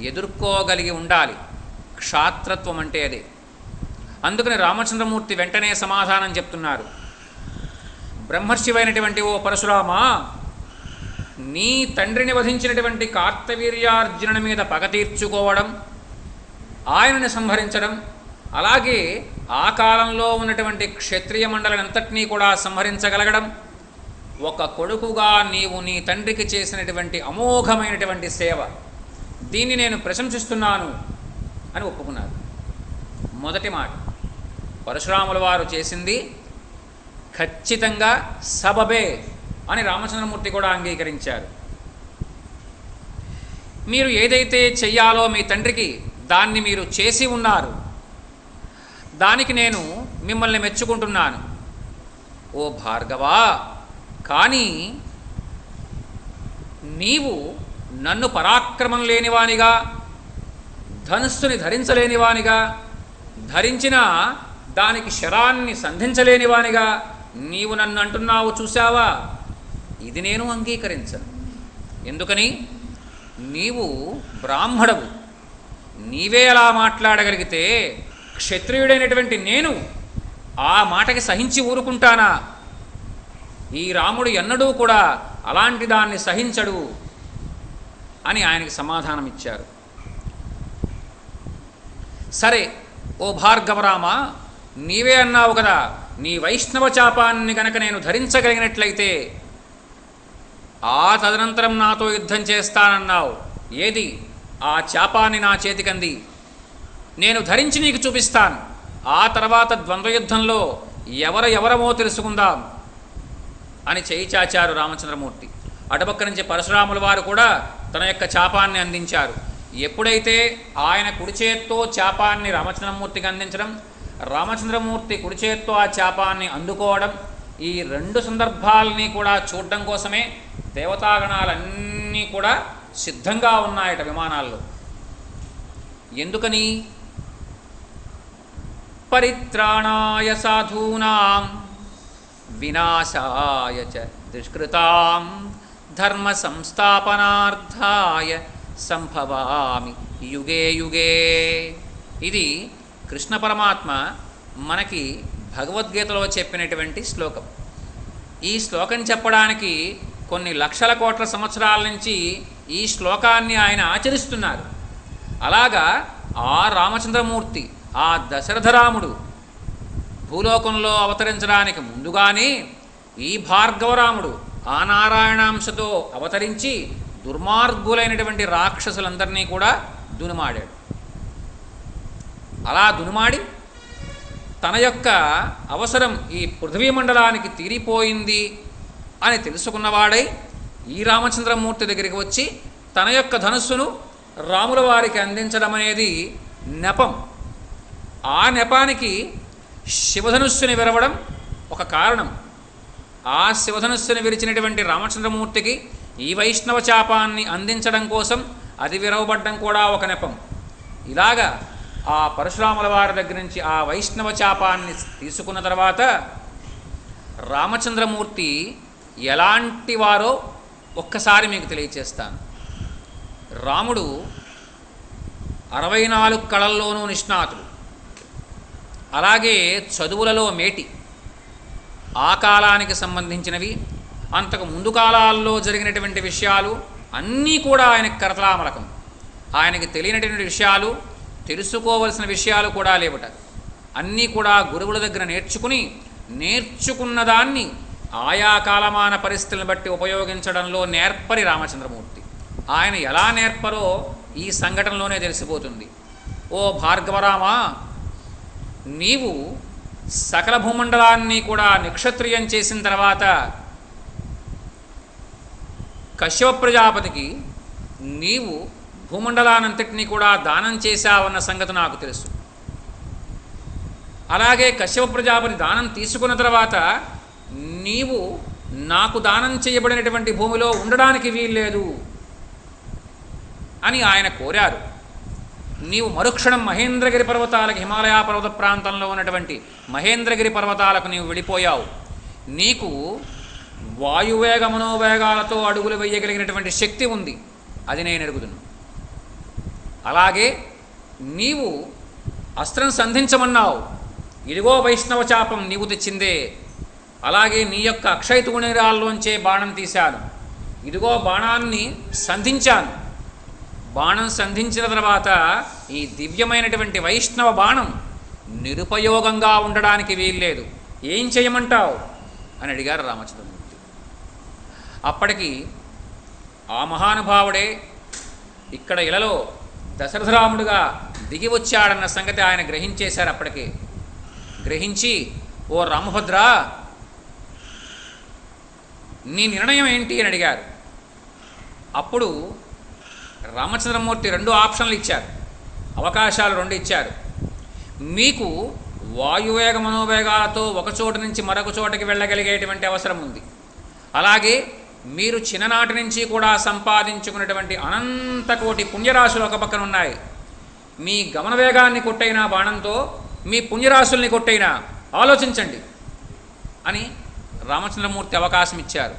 ఎదుర్కోగలిగి ఉండాలి. క్షాత్రత్వం అంటే అదే. అందుకని రామచంద్రమూర్తి వెంటనే సమాధానం చెప్తున్నారు. బ్రహ్మర్షివైనటువంటి ఓ పరశురామా, నీ తండ్రిని వధించినటువంటి కార్తవీర్యార్జునుని మీద పగ తీర్చుకోవడం, ఆయనని సంహరించడం, అలాగే ఆ కాలంలో ఉన్నటువంటి క్షత్రియ మండలంతటినీ కూడా సంహరించగలగడం, ఒక కొడుకుగా నీవు నీ తండ్రికి చేసినటువంటి అమోఘమైనటువంటి సేవ, దీన్ని నేను ప్రశంసిస్తున్నాను అని ఒప్పుకున్నారు. మొదటి మాట, పరశురాముల వారు చేసింది ఖచ్చితంగా సబబే అని రామచంద్రమూర్తి కూడా అంగీకరించారు. మీరు ఏదైతే చెయ్యాలో మీ తండ్రికి దాన్ని మీరు చేసి ఉన్నారు, దానికి నేను మిమ్మల్ని మెచ్చుకుంటున్నాను. ఓ భార్గవా, కానీ నీవు నన్ను పరాక్రమం లేనివానిగా, ధనుస్సుని ధరించలేనివానిగా, ధరించిన దానికి శరాన్ని సంధించలేనివానిగా నీవు నన్ను అంటున్నావు చూశావా, ఇది నేను అంగీకరించను. ఎందుకని? నీవు బ్రాహ్మణవు, నీవే అలా మాట్లాడగలిగితే క్షత్రియుడైనటువంటి నేను ఆ మాటకి సహించి ఊరుకుంటానా? ఈ రాముడు ఎన్నడూ కూడా అలాంటి దాన్ని సహించడు అని ఆయనకి సమాధానం ఇచ్చారు. సరే ఓ భార్గవరామ, నీవే అన్నావు కదా, నీ వైష్ణవ చాపాన్ని గనక నేను ధరించగలిగినట్లయితే ఆ తదనంతరం నాతో యుద్ధం చేస్తానన్నావు. ఏది ఆ చాపాన్ని నా చేతికంది, నేను ధరించి నీకు చూపిస్తాను. ఆ తర్వాత ద్వంద్వయుద్ధంలో ఎవరమో తెలుసుకుందాం అని చేయి చాచారు రామచంద్రమూర్తి. అటుపక్క నుంచి పరశురాముల వారు కూడా తన యొక్క చాపాన్ని అందించారు. ఎప్పుడైతే ఆయన కుడి చేత్తో చాపాన్ని రామచంద్రమూర్తికి అందించడం, రామచంద్రమూర్తి కుడి చేత్తో ఆ చాపాన్ని అందుకోవడం, ఈ రెండు సందర్భాలని కూడా చూడడం కోసమే దేవతాగణాలన్నీ కూడా సిద్ధంగా ఉన్నాయట విమానాల్లో. ఎందుకని? పరిత్రాణాయ సాధూనాం వినాశాయ చ దుష్కృతాం ధర్మ సంస్థాపనార్థాయ సంభవామి యుగే యుగే. ఇది కృష్ణ పరమాత్మ మనకి భగవద్గీతలో చెప్పినటువంటి శ్లోకం. ఈ శ్లోకం చెప్పడానికి కొన్ని లక్షల కోట్ల సంవత్సరాల నుంచి ఈ శ్లోకాన్ని ఆయన ఆచరిస్తున్నారు. అలాగా ఆ రామచంద్రమూర్తి, ఆ దశరథరాముడు భూలోకంలో అవతరించడానికి ముందుగానే ఈ భార్గవరాముడు ఆ నారాయణాంశతో అవతరించి దుర్మార్గులైనటువంటి రాక్షసులందరినీ కూడా దునుమాడాడు. అలా దునుమాడి తన యొక్క అవసరం ఈ పృథ్వీ మండలానికి తీరిపోయింది అని తెలుసుకున్నవాడై ఈ రామచంద్రమూర్తి దగ్గరికి వచ్చి తన యొక్క ధనుస్సును రాముల వారికి అందించడం అనేది నెపం. ఆ నెపానికి శివధనుస్సుని విరవడం ఒక కారణం. ఆ శివధనుస్సుని విరిచినటువంటి రామచంద్రమూర్తికి ఈ వైష్ణవ చాపాన్ని అందించడం కోసం అది విరవబడ్డం కూడా ఒక నెపం. ఇలాగా ఆ పరశురాముల వారి దగ్గర నుంచి ఆ వైష్ణవ చాపాన్ని తీసుకున్న తర్వాత రామచంద్రమూర్తి ఎలాంటి వారో ఒక్కసారి మీకు తెలియచేస్తాను. రాముడు 64 కళల్లోనూ నిష్ణాతుడు, అలాగే చదువులలో మేటి. ఆ కాలానికి సంబంధించినవి, అంతకు ముందు కాలాల్లో జరిగినటువంటి విషయాలు అన్నీ కూడా ఆయనకు కరతలామలకం. ఆయనకి తెలియనటువంటి విషయాలు, తెలుసుకోవలసిన విషయాలు కూడా లేవట. అన్నీ కూడా గురువుల దగ్గర నేర్చుకున్న దాన్ని ఆయా కాలమాన పరిస్థితులను బట్టి ఉపయోగించడంలో నేర్పరి రామచంద్రమూర్తి. ఆయన ఎలా నేర్పరో ఈ సంఘటనలోనే తెలిసిపోతుంది. ఓ భార్గవరామా, నీవు సకల భూమండలాన్ని కూడా నిక్షత్రియం చేసిన తర్వాత కశ్యప ప్రజాపతికి నీవు భూమండలానంతటినీ కూడా దానం చేశావన్న సంగతి నాకు తెలుసు. అలాగే కశ్యప ప్రజాపతి దానం తీసుకున్న తర్వాత నీవు నాకు దానం చేయబడినటువంటి భూమిలో ఉండడానికి వీల్లేదు అని ఆయన కోరారు. నీవు మరుక్షణం మహేంద్రగిరి పర్వతాలకు, హిమాలయ పర్వత ప్రాంతంలో ఉన్నటువంటి మహేంద్రగిరి పర్వతాలకు నీవు వెళ్ళిపోయావు. నీకు వాయువేగ మనోవేగాలతో అడుగులు వేయగలిగినటువంటి శక్తి ఉంది, అది నేను ఎరుగుదును. అలాగే నీవు అస్త్రం సంధించమన్నావు, ఇదిగో వైష్ణవ చాపం నీవు తెచ్చిందే. అలాగే నీ యొక్క అక్షయ తూణీరాల్లోంచే బాణం తీశాను, ఇదిగో బాణాన్ని సంధించాను. బాణం సంధించిన తర్వాత ఈ దివ్యమైనటువంటి వైష్ణవ బాణం నిరుపయోగంగా ఉండడానికి వీల్లేదు, ఏం చేయమంటావు అని అడిగారు రామచంద్రమూర్తి. అప్పటికి ఆ మహానుభావుడే ఇక్కడ ఇలలో దశరథరాముడుగా దిగి వచ్చాడన్న సంగతి ఆయన గ్రహించేశారు. అప్పటికే గ్రహించి, ఓ రామభద్ర, నీ నిర్ణయం ఏంటి అని అడిగారు. అప్పుడు రామచంద్రమూర్తి 2 ఆప్షన్లు ఇచ్చారు, అవకాశాలు 2 ఇచ్చారు. మీకు వాయువేగ మనోవేగాలతో ఒక చోటు నుంచి మరొక చోటకి వెళ్ళగలిగేటువంటి అవసరం ఉంది. అలాగే మీరు చిన్ననాటి నుంచి కూడా సంపాదించుకున్నటువంటి అనంతకోటి పుణ్యరాశులు ఒక పక్కన ఉన్నాయి. మీ గమన వేగాన్ని కొట్టైనా బాణంతో, మీ పుణ్యరాశుల్ని కొట్టైనా ఆలోచించండి అని రామచంద్రమూర్తి అవకాశం ఇచ్చారు.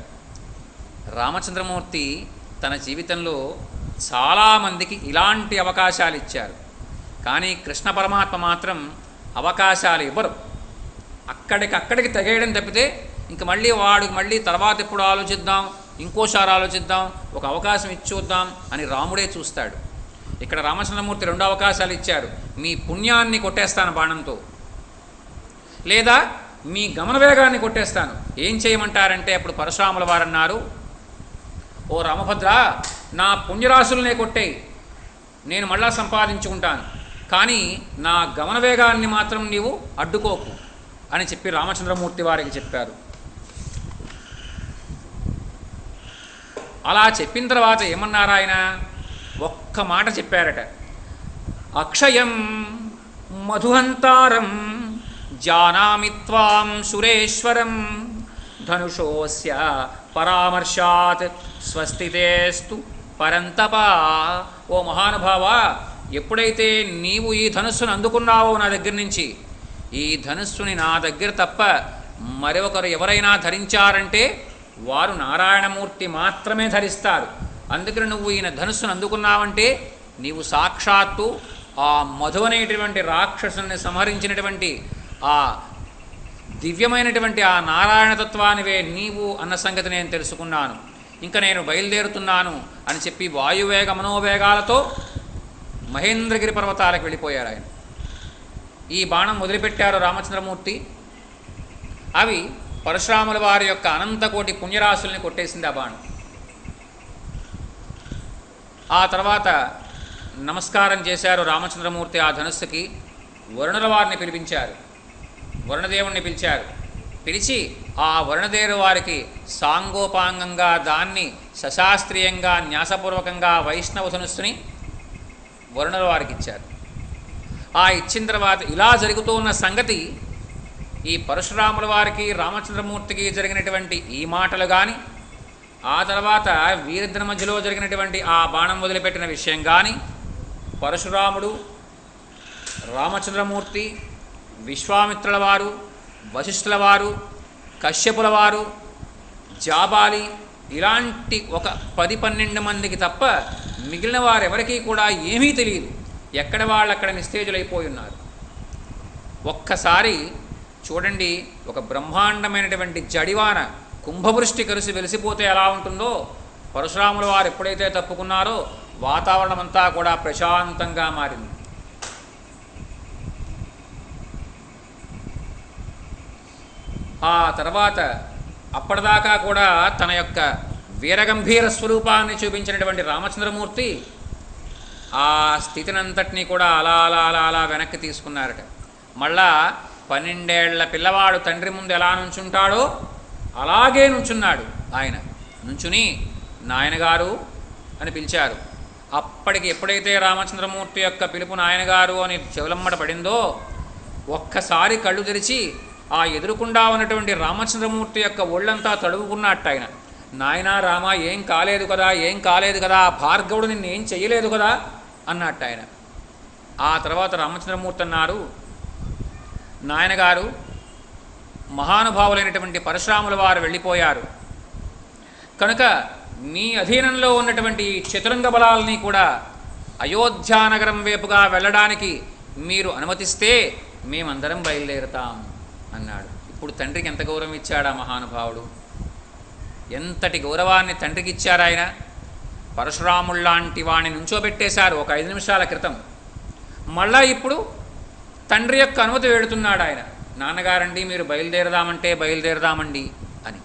రామచంద్రమూర్తి తన జీవితంలో చాలామందికి ఇలాంటి అవకాశాలు ఇచ్చారు. కానీ కృష్ణ పరమాత్మ మాత్రం అవకాశాలు ఇవ్వరు. అక్కడికక్కడికి తెగేయడం తప్పితే ఇంక మళ్ళీ తర్వాత ఎప్పుడు ఆలోచిద్దాం, ఇంకోసారి ఆలోచిద్దాం, ఒక అవకాశం ఇచ్చూద్దాం అని రాముడే చూస్తాడు. ఇక్కడ రామచంద్రమూర్తి 2 అవకాశాలు ఇచ్చారు. మీ పుణ్యాన్ని కొట్టేస్తాను బాణంతో, లేదా మీ గమన వేగాన్ని కొట్టేస్తాను. ఏం చేయమంటారంటే అప్పుడు పరశురాముల వారు అన్నారు, ఓ రామభద్ర, నా పుణ్యరాశులనే కొట్టేయి, నేను మళ్ళా సంపాదించుకుంటాను, కానీ నా గమన వేగాన్ని మాత్రం నీవు అడ్డుకోకు అని చెప్పి రామచంద్రమూర్తి వారికి చెప్పారు. అలా చెప్పిన తర్వాత ఏమన్నారు ఆయన? ఒక్క మాట చెప్పారట, అక్షయం మధుహంతారం జానామి త్వాం సురేశ్వరం ధనుషోస్య పరామర్శాత్ స్వస్తితేస్తు పరంతప. ఓ మహానుభావ, ఎప్పుడైతే నీవు ఈ ధనుస్సును అందుకున్నావో నా దగ్గర నుంచి, ఈ ధనుస్సుని నా దగ్గర తప్ప మరొకరు ఎవరైనా ధరించారంటే వారు నారాయణమూర్తి మాత్రమే ధరిస్తారు. అందుకని నువ్వు ఈయన ధనుస్సును అందుకున్నావంటే నీవు సాక్షాత్తు ఆ మధువనేటువంటి రాక్షసుని సంహరించినటువంటి ఆ దివ్యమైనటువంటి ఆ నారాయణతత్వానివే నీవు అన్న సంగతి నేను తెలుసుకున్నాను. ఇంకా నేను బయలుదేరుతున్నాను అని చెప్పి వాయువేగ మనోవేగాలతో మహేంద్రగిరి పర్వతాలకు వెళ్ళిపోయారు ఆయన. ఈ బాణం వదిలిపెట్టారు రామచంద్రమూర్తి. అవి పరశురాముల వారి యొక్క అనంతకోటి పుణ్యరాశుల్ని కొట్టేసింది ఆ బాణం. ఆ తర్వాత నమస్కారం చేశారు రామచంద్రమూర్తి ఆ ధనుస్సుకి. వరుణుల వారిని పిలిపించారు, వరుణదేవుణ్ణి పిలిచారు. పిలిచి ఆ వరుణదేవుని వారికి సాంగోపాంగంగా దాన్ని సశాస్త్రీయంగా న్యాసపూర్వకంగా వైష్ణవ ధనుస్సుని వరుణుల వారికి ఇచ్చారు. ఆ ఇచ్చిన తర్వాత ఇలా జరుగుతూ ఉన్న సంగతి ఈ పరశురాముల వారికి రామచంద్రమూర్తికి జరిగినటువంటి ఈ మాటలు కానీ, ఆ తర్వాత వీరిద్దరి మధ్యలో జరిగినటువంటి ఆ బాణం వదిలిపెట్టిన విషయం కానీ, పరశురాముడు, రామచంద్రమూర్తి, విశ్వామిత్రుల వారు, వశిష్ఠుల వారు, కశ్యపుల వారు, జాబాలి, ఇలాంటి ఒక 10-12 మందికి తప్ప మిగిలిన వారెవరికీ కూడా ఏమీ తెలియదు. ఎక్కడ వాళ్ళు అక్కడ నిస్తేజులైపోయి ఉన్నారు. ఒక్కసారి చూడండి, ఒక బ్రహ్మాండమైనటువంటి జడివాన కుంభవృష్టి కలిసి వెలిసిపోతే ఎలా ఉంటుందో, పరశురాముల వారు ఎప్పుడైతే తప్పుకున్నారో వాతావరణం అంతా కూడా ప్రశాంతంగా మారింది. ఆ తర్వాత అప్పటిదాకా కూడా తన యొక్క వీరగంభీర స్వరూపాన్ని చూపించినటువంటి రామచంద్రమూర్తి ఆ స్థితినంతటినీ కూడా అలా అలా అలా అలా వెనక్కి తీసుకున్నారట. మళ్ళా 12 ఏళ్ల పిల్లవాడు తండ్రి ముందు ఎలా నుంచుంటాడో అలాగే నుంచున్నాడు ఆయన. నుంచుని నాయనగారు అని పిలిచారు. అప్పటికి ఎప్పుడైతే రామచంద్రమూర్తి యొక్క పిలుపు నాయనగారు అని చెవులమ్మట పడిందో ఒక్కసారి కళ్ళు తెరిచి ఆ ఎదురుకుండా ఉన్నటువంటి రామచంద్రమూర్తి యొక్క ఒళ్ళంతా తడువుకున్నట్టు ఆయన. నాయనా రామ, ఏం కాలేదు కదా, ఏం కాలేదు కదా, భార్గవుడు నిన్ను ఏం చెయ్యలేదు కదా అన్నట్టు ఆయన. ఆ తర్వాత రామచంద్రమూర్తి అన్నారు, నాయనగారు, మహానుభావులైనటువంటి పరశురాముల వారు వెళ్ళిపోయారు కనుక మీ అధీనంలో ఉన్నటువంటి చతురంగ బలాలని కూడా అయోధ్యానగరం వైపుగా వెళ్ళడానికి మీరు అనుమతిస్తే మేమందరం బయలుదేరుతాం అన్నాడు. ఇప్పుడు తండ్రికి ఎంత గౌరవం ఇచ్చాడా మహానుభావుడు! ఎంతటి గౌరవాన్ని తండ్రికి ఇచ్చారు ఆయన. పరశురాముళ్లాంటి వాణ్ణి నుంచోబెట్టేశారు ఒక 5 నిమిషాల క్రితం. మళ్ళా ఇప్పుడు తండ్రి యొక్క అనుమతి వేడుతున్నాడు ఆయన. నాన్నగారండి, మీరు బయలుదేరదామంటే బయలుదేరదామండి అని.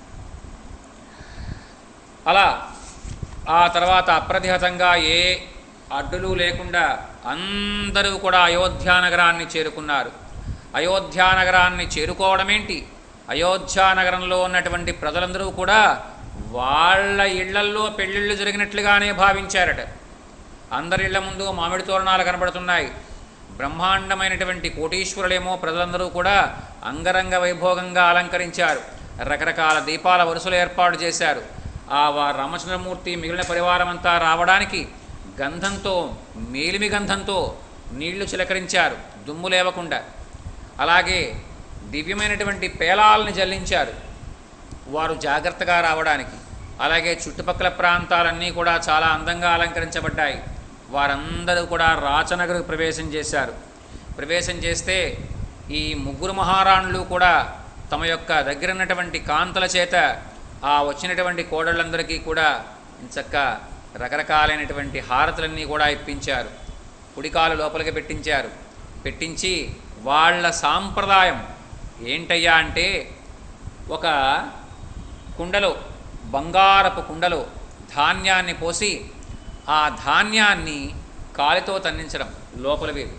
అలా ఆ తర్వాత అప్రతిహతంగా ఏ అడ్డులు లేకుండా అందరూ కూడా అయోధ్యానగరాన్ని చేరుకున్నారు. అయోధ్యానగరాన్ని చేరుకోవడమేంటి, అయోధ్యానగరంలో ఉన్నటువంటి ప్రజలందరూ కూడా వాళ్ళ ఇళ్లల్లో పెళ్ళిళ్ళు జరిగినట్లుగానే భావించారట. అందరి ఇళ్ల ముందు మామిడి తోరణాలు కనబడుతున్నాయి. బ్రహ్మాండమైనటువంటి కోటీశ్వరులేమో ప్రజలందరూ కూడా అంగరంగ వైభోగంగా అలంకరించారు. రకరకాల దీపాల వరుసలు ఏర్పాటు చేశారు. ఆ రామచంద్రమూర్తి మిగిలిన పరివారం అంతా రావడానికి గంధంతో, మేలిమి గంధంతో నీళ్లు చిలకరించారు దుమ్ము లేవకుండా. అలాగే దివ్యమైనటువంటి పేలాలని జల్లించారు వారు జాగ్రత్తగా రావడానికి. అలాగే చుట్టుపక్కల ప్రాంతాలన్నీ కూడా చాలా అందంగా అలంకరించబడ్డాయి. వారందరూ కూడా రాచనగరకు ప్రవేశం చేశారు. ప్రవేశం చేస్తే ఈ 3 మహారాణులు కూడా తమ యొక్క దగ్గర ఉన్నటువంటి కాంతల చేత ఆ వచ్చినటువంటి కోడళ్ళందరికీ కూడా చక్కగా రకరకాలైనటువంటి హారతులన్నీ కూడా ఇప్పించారు. కుడికాలు లోపలికి పెట్టించారు. పెట్టించి వాళ్ళ సాంప్రదాయం ఏంటయ్యా అంటే, ఒక కుండలో, బంగారపు కుండలో ధాన్యాన్ని పోసి ఆ ధాన్యాన్ని కాలితో తన్నించడం లోపల వైపు.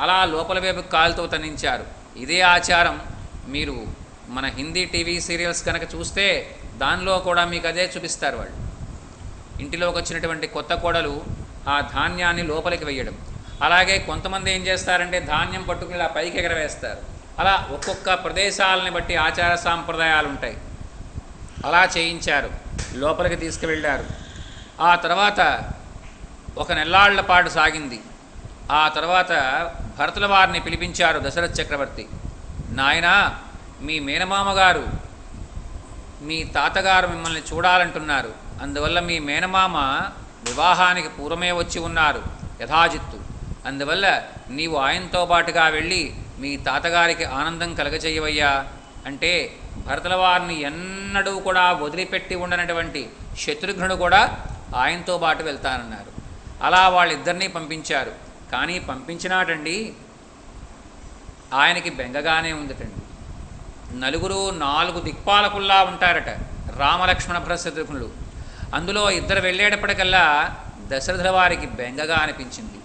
అలా లోపల వైపు కాలితో తన్నించారు. ఇదే ఆచారం మీరు మన హిందీ టీవీ సీరియల్స్ కనుక చూస్తే దానిలో కూడా మీకు అదే చూపిస్తారు. వాళ్ళు ఇంటిలోకి వచ్చినటువంటి కొత్త కోడలు ఆ ధాన్యాన్ని లోపలికి వేయడం. అలాగే కొంతమంది ఏం చేస్తారంటే ధాన్యం పట్టుకుని ఇలా పైకి ఎగరవేస్తారు. అలా ఒక్కొక్క ప్రదేశాలని బట్టి ఆచార సాంప్రదాయాలు ఉంటాయి. అలా చేయించారు, లోపలికి తీసుకువెళ్ళారు. ఆ తర్వాత ఒక నెల్లాళ్ల పాటు సాగింది. ఆ తర్వాత భరతుల వారిని పిలిపించారు దశరథ చక్రవర్తి. నాయనా, మీ మేనమామగారు, మీ తాతగారు మిమ్మల్ని చూడాలంటున్నారు. అందువల్ల మీ మేనమామ వివాహానికి పూర్వమే వచ్చి ఉన్నారు యథాజిత్తు. అందువల్ల నీవు ఆయనతో పాటుగా వెళ్ళి మీ తాతగారికి ఆనందం కలగచేయవయ్యా అంటే, భరతుల వారిని ఎన్నడూ కూడా వదిలిపెట్టి ఉండనటువంటి శత్రుఘ్నుడు కూడా ఆయనతో పాటు వెళ్తానన్నారు. అలా వాళ్ళిద్దరినీ పంపించారు. కానీ పంపించినాటండి ఆయనకి బెంగగానే ఉందటండి. నలుగురు 4 దిక్పాలకుల్లా ఉంటారట, రామలక్ష్మణ భరతశత్రుఘ్నులు. అందులో ఇద్దరు వెళ్ళేటప్పటికల్లా దశరథుల వారికి బెంగగా అనిపించింది.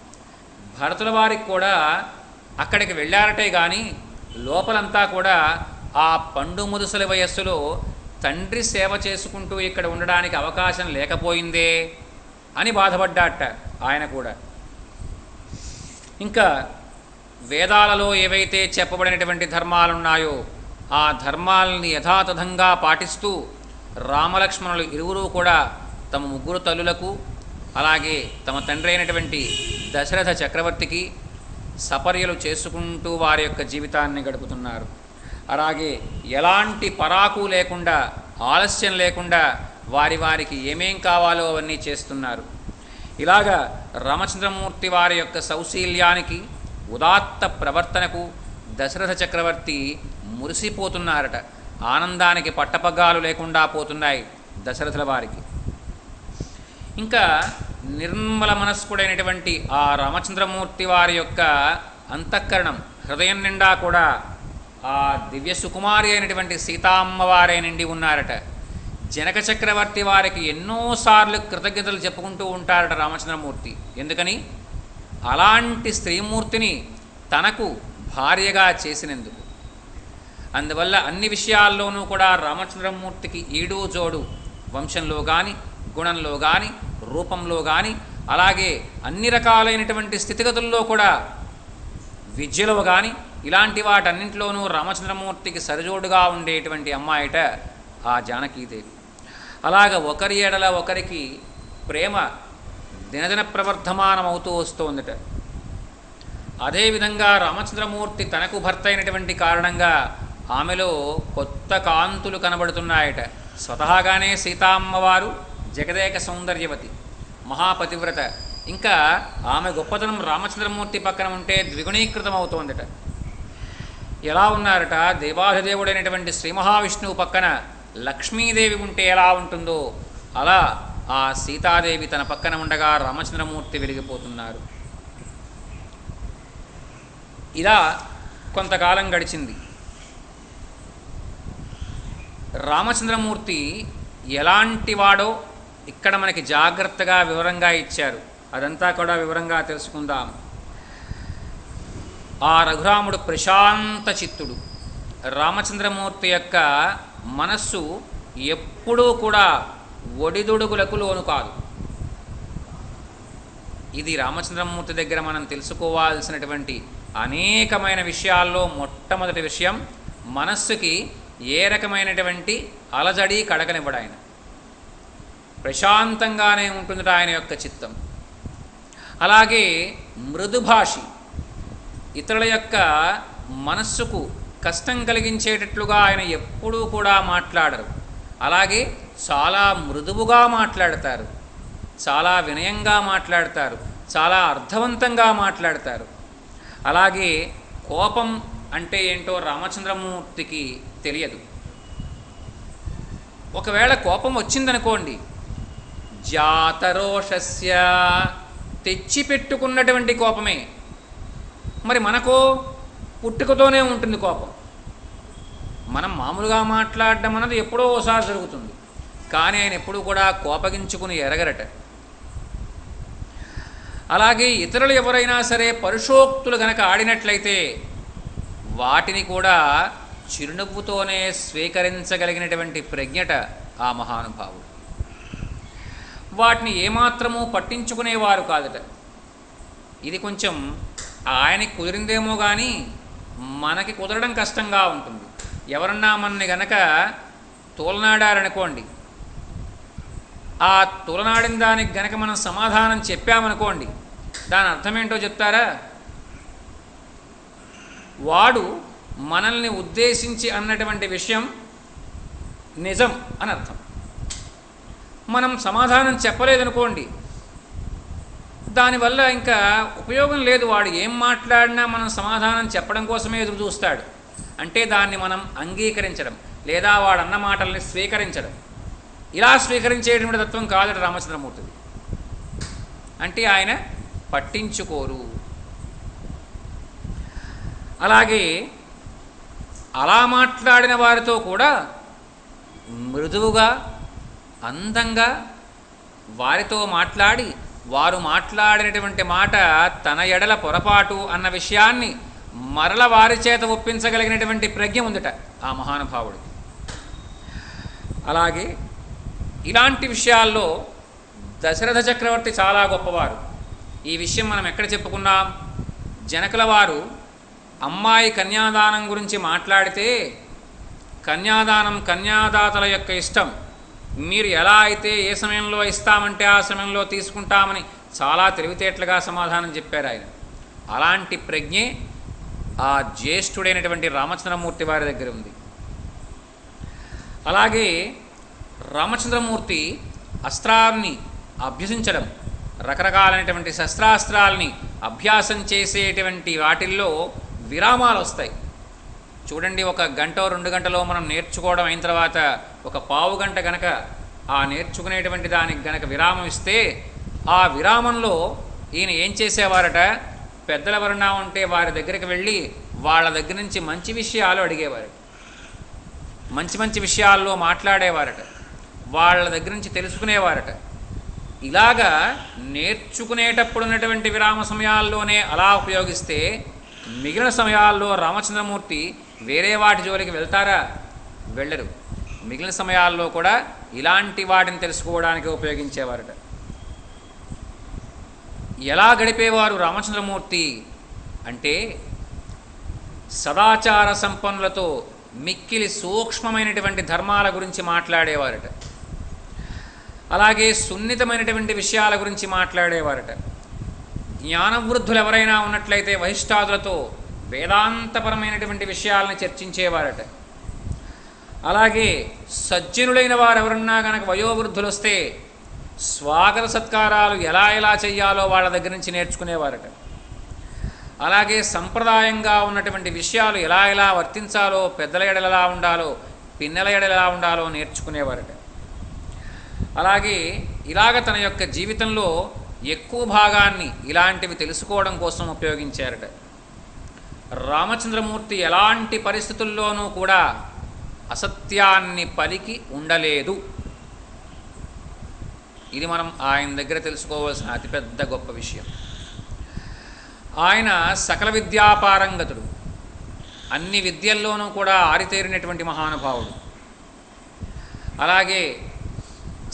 భరతుల వారికి కూడా అక్కడికి వెళ్ళారటే కానీ లోపలంతా కూడా ఆ పండు ముదుసలి వయస్సులో తండ్రి సేవ చేసుకుంటూ ఇక్కడ ఉండడానికి అవకాశం లేకపోయిందే అని బాధపడ్డాట ఆయన కూడా. ఇంకా వేదాలలో ఏవైతే చెప్పబడినటువంటి ధర్మాలున్నాయో ఆ ధర్మాలని యథాతథంగా పాటిస్తూ రామలక్ష్మణులు ఇరువురు కూడా తమ 3 తల్లులకు, అలాగే తమ తండ్రి అయినటువంటి దశరథ చక్రవర్తికి సపర్యలు చేసుకుంటూ వారి యొక్క జీవితాన్ని గడుపుతున్నారు. అలాగే ఎలాంటి పరాకు లేకుండా, ఆలస్యం లేకుండా వారికి ఏమేం కావాలో అవన్నీ చేస్తున్నారు. ఇలాగా రామచంద్రమూర్తి వారి యొక్క సౌశీల్యానికి, ఉదాత్త ప్రవర్తనకు దశరథ చక్రవర్తి మురిసిపోతున్నారట. ఆనందానికి పట్టపగ్గాలు లేకుండా పోతున్నాయి దశరథుల వారికి. ఇంకా నిర్మల మనస్కుడైనటువంటి ఆ రామచంద్రమూర్తి వారి యొక్క అంతఃకరణం, హృదయం నిండా కూడా ఆ దివ్య సుకుమారి అయినటువంటి సీతామ్మవారే నిండి ఉన్నారట. జనక చక్రవర్తి వారికి ఎన్నోసార్లు కృతజ్ఞతలు చెప్పుకుంటూ ఉంటారట రామచంద్రమూర్తి. ఎందుకని? అలాంటి స్త్రీమూర్తిని తనకు భార్యగా చేసినందుకు. అందువల్ల అన్ని విషయాల్లోనూ కూడా రామచంద్రమూర్తికి ఈడు జోడు, వంశంలో కానీ, గుణంలో కానీ, రూపంలో కానీ, అలాగే అన్ని రకాలైనటువంటి స్థితిగతుల్లో కూడా, విద్యలో కానీ, ఇలాంటి వాటన్నింటిలోనూ రామచంద్రమూర్తికి సరిజోడుగా ఉండేటువంటి అమ్మాయిట ఆ జానకీదేవి. అలాగ ఒకరి ఎడల ఒకరికి ప్రేమ దినదిన ప్రవర్ధమానమవుతూ వస్తోందట. అదేవిధంగా రామచంద్రమూర్తి తనకు భర్త అయినటువంటి కారణంగా ఆమెలో కొత్త కాంతులు కనబడుతున్నాయట. స్వతహాగానే సీతామ్మవారు జగదేక సౌందర్యవతి, మహాపతివ్రత. ఇంకా ఆమె గొప్పతనం రామచంద్రమూర్తి పక్కన ఉంటే ద్విగుణీకృతం అవుతోందట. ఎలా ఉన్నారట, దేవాధిదేవుడైనటువంటి శ్రీ మహావిష్ణువు పక్కన లక్ష్మీదేవి ఉంటే ఎలా ఉంటుందో అలా ఆ సీతాదేవి తన పక్కన ఉండగా రామచంద్రమూర్తి వెలిగిపోతున్నారు. ఇలా కొంతకాలం గడిచింది. రామచంద్రమూర్తి ఎలాంటి వాడో ఇక్కడ మనకి జాగ్రత్తగా వివరంగా ఇచ్చారు. అదంతా కూడా వివరంగా తెలుసుకుందాం. ఆ రఘురాముడు ప్రశాంత చిత్తుడు. రామచంద్రమూర్తి యొక్క మనస్సు ఎప్పుడూ కూడా ఒడిదుడుగులకు లోను కాదు. ఇది రామచంద్రమూర్తి దగ్గర మనం తెలుసుకోవాల్సినటువంటి అనేకమైన విషయాల్లో మొట్టమొదటి విషయం, మనస్సుకి ఏ రకమైనటువంటి అలజడి కడగనివ్వడు ఆయన. ప్రశాంతంగానే ఉంటుందట ఆయన యొక్క చిత్తం. అలాగే మృదుభాషి, ఇతరుల యొక్క మనస్సుకు కష్టం కలిగించేటట్లుగా ఆయన ఎప్పుడూ కూడా మాట్లాడరు. అలాగే చాలా మృదువుగా మాట్లాడతారు, చాలా వినయంగా మాట్లాడతారు, చాలా అర్థవంతంగా మాట్లాడతారు. అలాగే కోపం అంటే ఏంటో రామచంద్రమూర్తికి తెలియదు. ఒకవేళ కోపం వచ్చిందనుకోండి, జాతరోషస్య, తెచ్చిపెట్టుకున్నటువంటి కోపమే. మరి మనకో పుట్టుకతోనే ఉంటుంది కోపం. మనం మామూలుగా మాట్లాడడం అన్నది ఎప్పుడో ఒకసారి జరుగుతుంది, కానీ ఆయన ఎప్పుడూ కూడా కోపగించుకుని ఎరగరట. అలాగే ఇతరులు ఎవరైనా సరే పరుషోక్తులు గనక ఆడినట్లయితే వాటిని కూడా చిరునవ్వుతోనే స్వీకరించగలిగినటువంటి ప్రజ్ఞట ఆ మహానుభావుడు. వాటిని ఏమాత్రమూ పట్టించుకునేవారు కాదట. ఇది కొంచెం ఆయనకి కుదిరిందేమో కానీ మనకి కుదరడం కష్టంగా ఉంటుంది. ఎవరన్నా మనని గనక తోలనాడారనుకోండి, ఆ తోలనాడిన దానికి గనక మనం సమాధానం చెప్పామనుకోండి, దాని అర్థమేంటో చెప్తారా? వాడు మనల్ని ఉద్దేశించి అన్నటువంటి విషయం నిజం అని అర్థం. మనం సమాధానం చెప్పలేదనుకోండి, దానివల్ల ఇంకా ఉపయోగం లేదు. వాడు ఏం మాట్లాడినా మనం సమాధానం చెప్పడం కోసమే ఎదురు చూస్తాడు. అంటే దాన్ని మనం అంగీకరించడం లేదా వాడన్న మాటల్ని స్వీకరించడం. ఇలా స్వీకరించేటువంటి తత్వం కాదట రామచంద్రమూర్తిది. అంటే ఆయన పట్టించుకోరు. అలాగే అలా మాట్లాడిన వారితో కూడా మృదువుగా, అందంగా వారితో మాట్లాడి, వారు మాట్లాడినటువంటి మాట తన ఎడల పొరపాటు అన్న విషయాన్ని మరల వారి చేత ఒప్పించగలిగినటువంటి ప్రజ్ఞ ఉందట ఆ మహానుభావుడికి. అలాగే ఇలాంటి విషయాల్లో దశరథ చక్రవర్తి చాలా గొప్పవారు. ఈ విషయం మనం ఎక్కడ చెప్పుకున్నాం? జనకుల వారు అమ్మాయి కన్యాదానం గురించి మాట్లాడితే, కన్యాదానం కన్యాదాతల యొక్క ఇష్టం, మీరు ఎలా అయితే ఏ సమయంలో ఇస్తామంటే ఆ సమయంలో తీసుకుంటామని చాలా తెలివితేటలుగా సమాధానం చెప్పారు ఆయన. అలాంటి ప్రజ్ఞే ఆ జ్యేష్ఠుడైనటువంటి రామచంద్రమూర్తి వారి దగ్గర ఉంది. అలాగే రామచంద్రమూర్తి అస్త్రాన్ని అభ్యసించడం, రకరకాలైనటువంటి శస్త్రాస్త్రాలని అభ్యాసం చేసేటువంటి వాటిల్లో విరామాలు వస్తాయి. చూడండి, 1 గంట 2 గంటలో మనం నేర్చుకోవడం అయిన తర్వాత 1 పావు గంట గనక ఆ నేర్చుకునేటువంటి దానికి గనక విరామం ఇస్తే, ఆ విరామంలో ఈయన ఏం చేసేవారట, పెద్దలెవరన్నా ఉంటే వారి దగ్గరికి వెళ్ళి వాళ్ళ దగ్గర నుంచి మంచి విషయాలు అడిగేవారట, మంచి మంచి విషయాల్లో మాట్లాడేవారట, వాళ్ళ దగ్గర నుంచి తెలుసుకునేవారట. ఇలాగా నేర్చుకునేటప్పుడు ఉన్నటువంటి విరామ సమయాల్లోనే అలా ఉపయోగిస్తే మిగిలిన సమయాల్లో రామచంద్రమూర్తి వేరే వాటి జోలికి వెళ్తారా? వెళ్ళరు. మిగిలిన సమయాల్లో కూడా ఇలాంటి వాటిని తెలుసుకోవడానికి ఉపయోగించేవారట. ఎలా గడిపేవారు రామచంద్రమూర్తి అంటే, సదాచార సంపన్నులతో మిక్కిలి సూక్ష్మమైనటువంటి ధర్మాల గురించి మాట్లాడేవారట. అలాగే సున్నితమైనటువంటి విషయాల గురించి మాట్లాడేవారట. జ్ఞానవృద్ధులు ఎవరైనా ఉన్నట్లయితే వహిష్ఠాదులతో వేదాంతపరమైనటువంటి విషయాలను చర్చించేవారట. అలాగే సజ్జనులైన వారు ఎవరన్నా కనుక వయోవృద్ధులు వస్తే స్వాగత సత్కారాలు ఎలా ఎలా చెయ్యాలో వాళ్ళ దగ్గర నుంచి నేర్చుకునేవారట. అలాగే సంప్రదాయంగా ఉన్నటువంటి విషయాలు ఎలా ఎలా వర్తించాలో, పెద్దల ఎడల ఎలా ఉండాలో, పిన్నెల ఎడల ఎలా ఉండాలో నేర్చుకునేవారట. అలాగే ఇలాగ తన యొక్క జీవితంలో ఎక్కువ భాగాన్ని ఇలాంటివి తెలుసుకోవడం కోసం ఉపయోగించారట. రామచంద్రమూర్తి ఎలాంటి పరిస్థితుల్లోనూ కూడా అసత్యాన్ని పలికి ఉండలేదు. ఇది మనం ఆయన దగ్గర తెలుసుకోవాల్సిన అతిపెద్ద గొప్ప విషయం. ఆయన సకల విద్యాపారంగతుడు, అన్ని విద్యల్లోనూ కూడా ఆరితేరినటువంటి మహానుభావుడు. అలాగే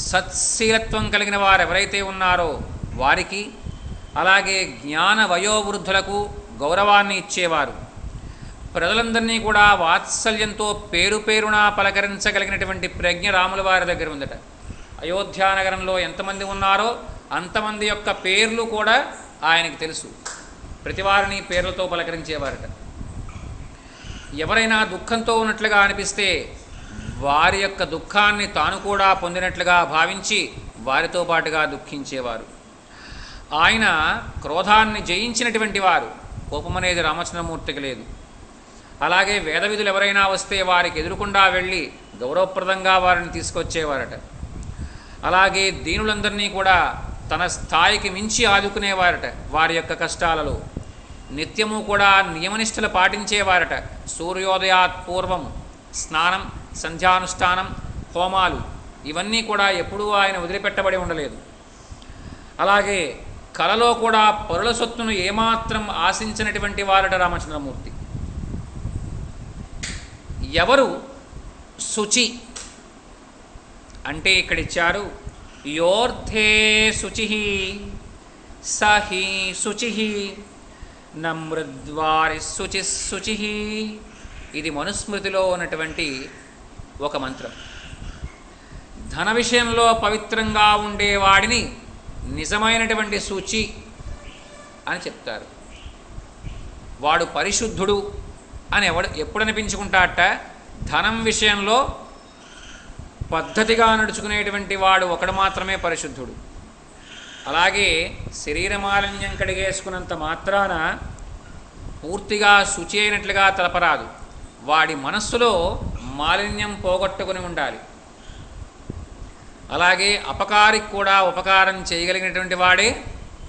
సత్శీలత్వం కలిగిన వారు ఎవరైతే ఉన్నారో వారికి, అలాగే జ్ఞాన వయోవృద్ధులకు గౌరవాన్ని ఇచ్చేవారు. ప్రజలందరినీ కూడా వాత్సల్యంతో పేరు పేరున పలకరించగలిగినటువంటి ప్రజ్ఞ రాముల వారి దగ్గర ఉందట. అయోధ్యానగరంలో ఎంతమంది ఉన్నారో అంతమంది యొక్క పేర్లు కూడా ఆయనకి తెలుసు. ప్రతివారిని పేర్లతో పలకరించేవారట. ఎవరైనా దుఃఖంతో ఉన్నట్లుగా అనిపిస్తే వారి యొక్క దుఃఖాన్ని తాను కూడా పొందినట్లుగా భావించి వారితో పాటుగా దుఃఖించేవారు. ఆయన క్రోధాన్ని జయించినటువంటి వారు. కోపం అనేది రామచంద్రమూర్తికి లేదు. అలాగే వేదవిధులు ఎవరైనా వస్తే వారికి ఎదురుకుండా వెళ్ళి గౌరవప్రదంగా వారిని తీసుకొచ్చేవారట. అలాగే దీనులందరినీ కూడా తన స్థాయికి మించి ఆదుకునేవారట. వారి యొక్క కష్టాలలో నిత్యము కూడా నియమనిష్టలు పాటించేవారట. సూర్యోదయాత్ పూర్వం స్నానం, సంధ్యానుష్ఠానం, హోమాలు ఇవన్నీ కూడా ఎప్పుడూ ఆయన వదిలిపెట్టబడి ఉండలేదు. అలాగే కలలో కూడా పరుల సొత్తును ఏమాత్రం ఆశించినటువంటి వారట రామచంద్రమూర్తి. ఎవరు శుచి అంటే ఇక్కడిచ్చారు, యోర్థే శుచి సహి శుచి నమృద్వారి శుచి శుచి. ఇది మనుస్మృతిలో ఉన్నటువంటి ఒక మంత్రం. ధన విషయంలో పవిత్రంగా ఉండేవాడిని నిజమైనటువంటి శుచి అని చెప్తారు. వాడు పరిశుద్ధుడు అని ఎప్పుడు అనిపించుకుంటాట? ధనం విషయంలో పద్ధతిగా నడుచుకునేటువంటి వాడు ఒకడు మాత్రమే పరిశుద్ధుడు. అలాగే శరీర మాలిన్యం కడిగేసుకున్నంత మాత్రాన పూర్తిగా శుచి అయినట్లుగా తలపరాదు. వాడి మనస్సులో మాలిన్యం పోగొట్టుకుని ఉండాలి. అలాగే అపకారికి కూడా ఉపకారం చేయగలిగినటువంటి వాడే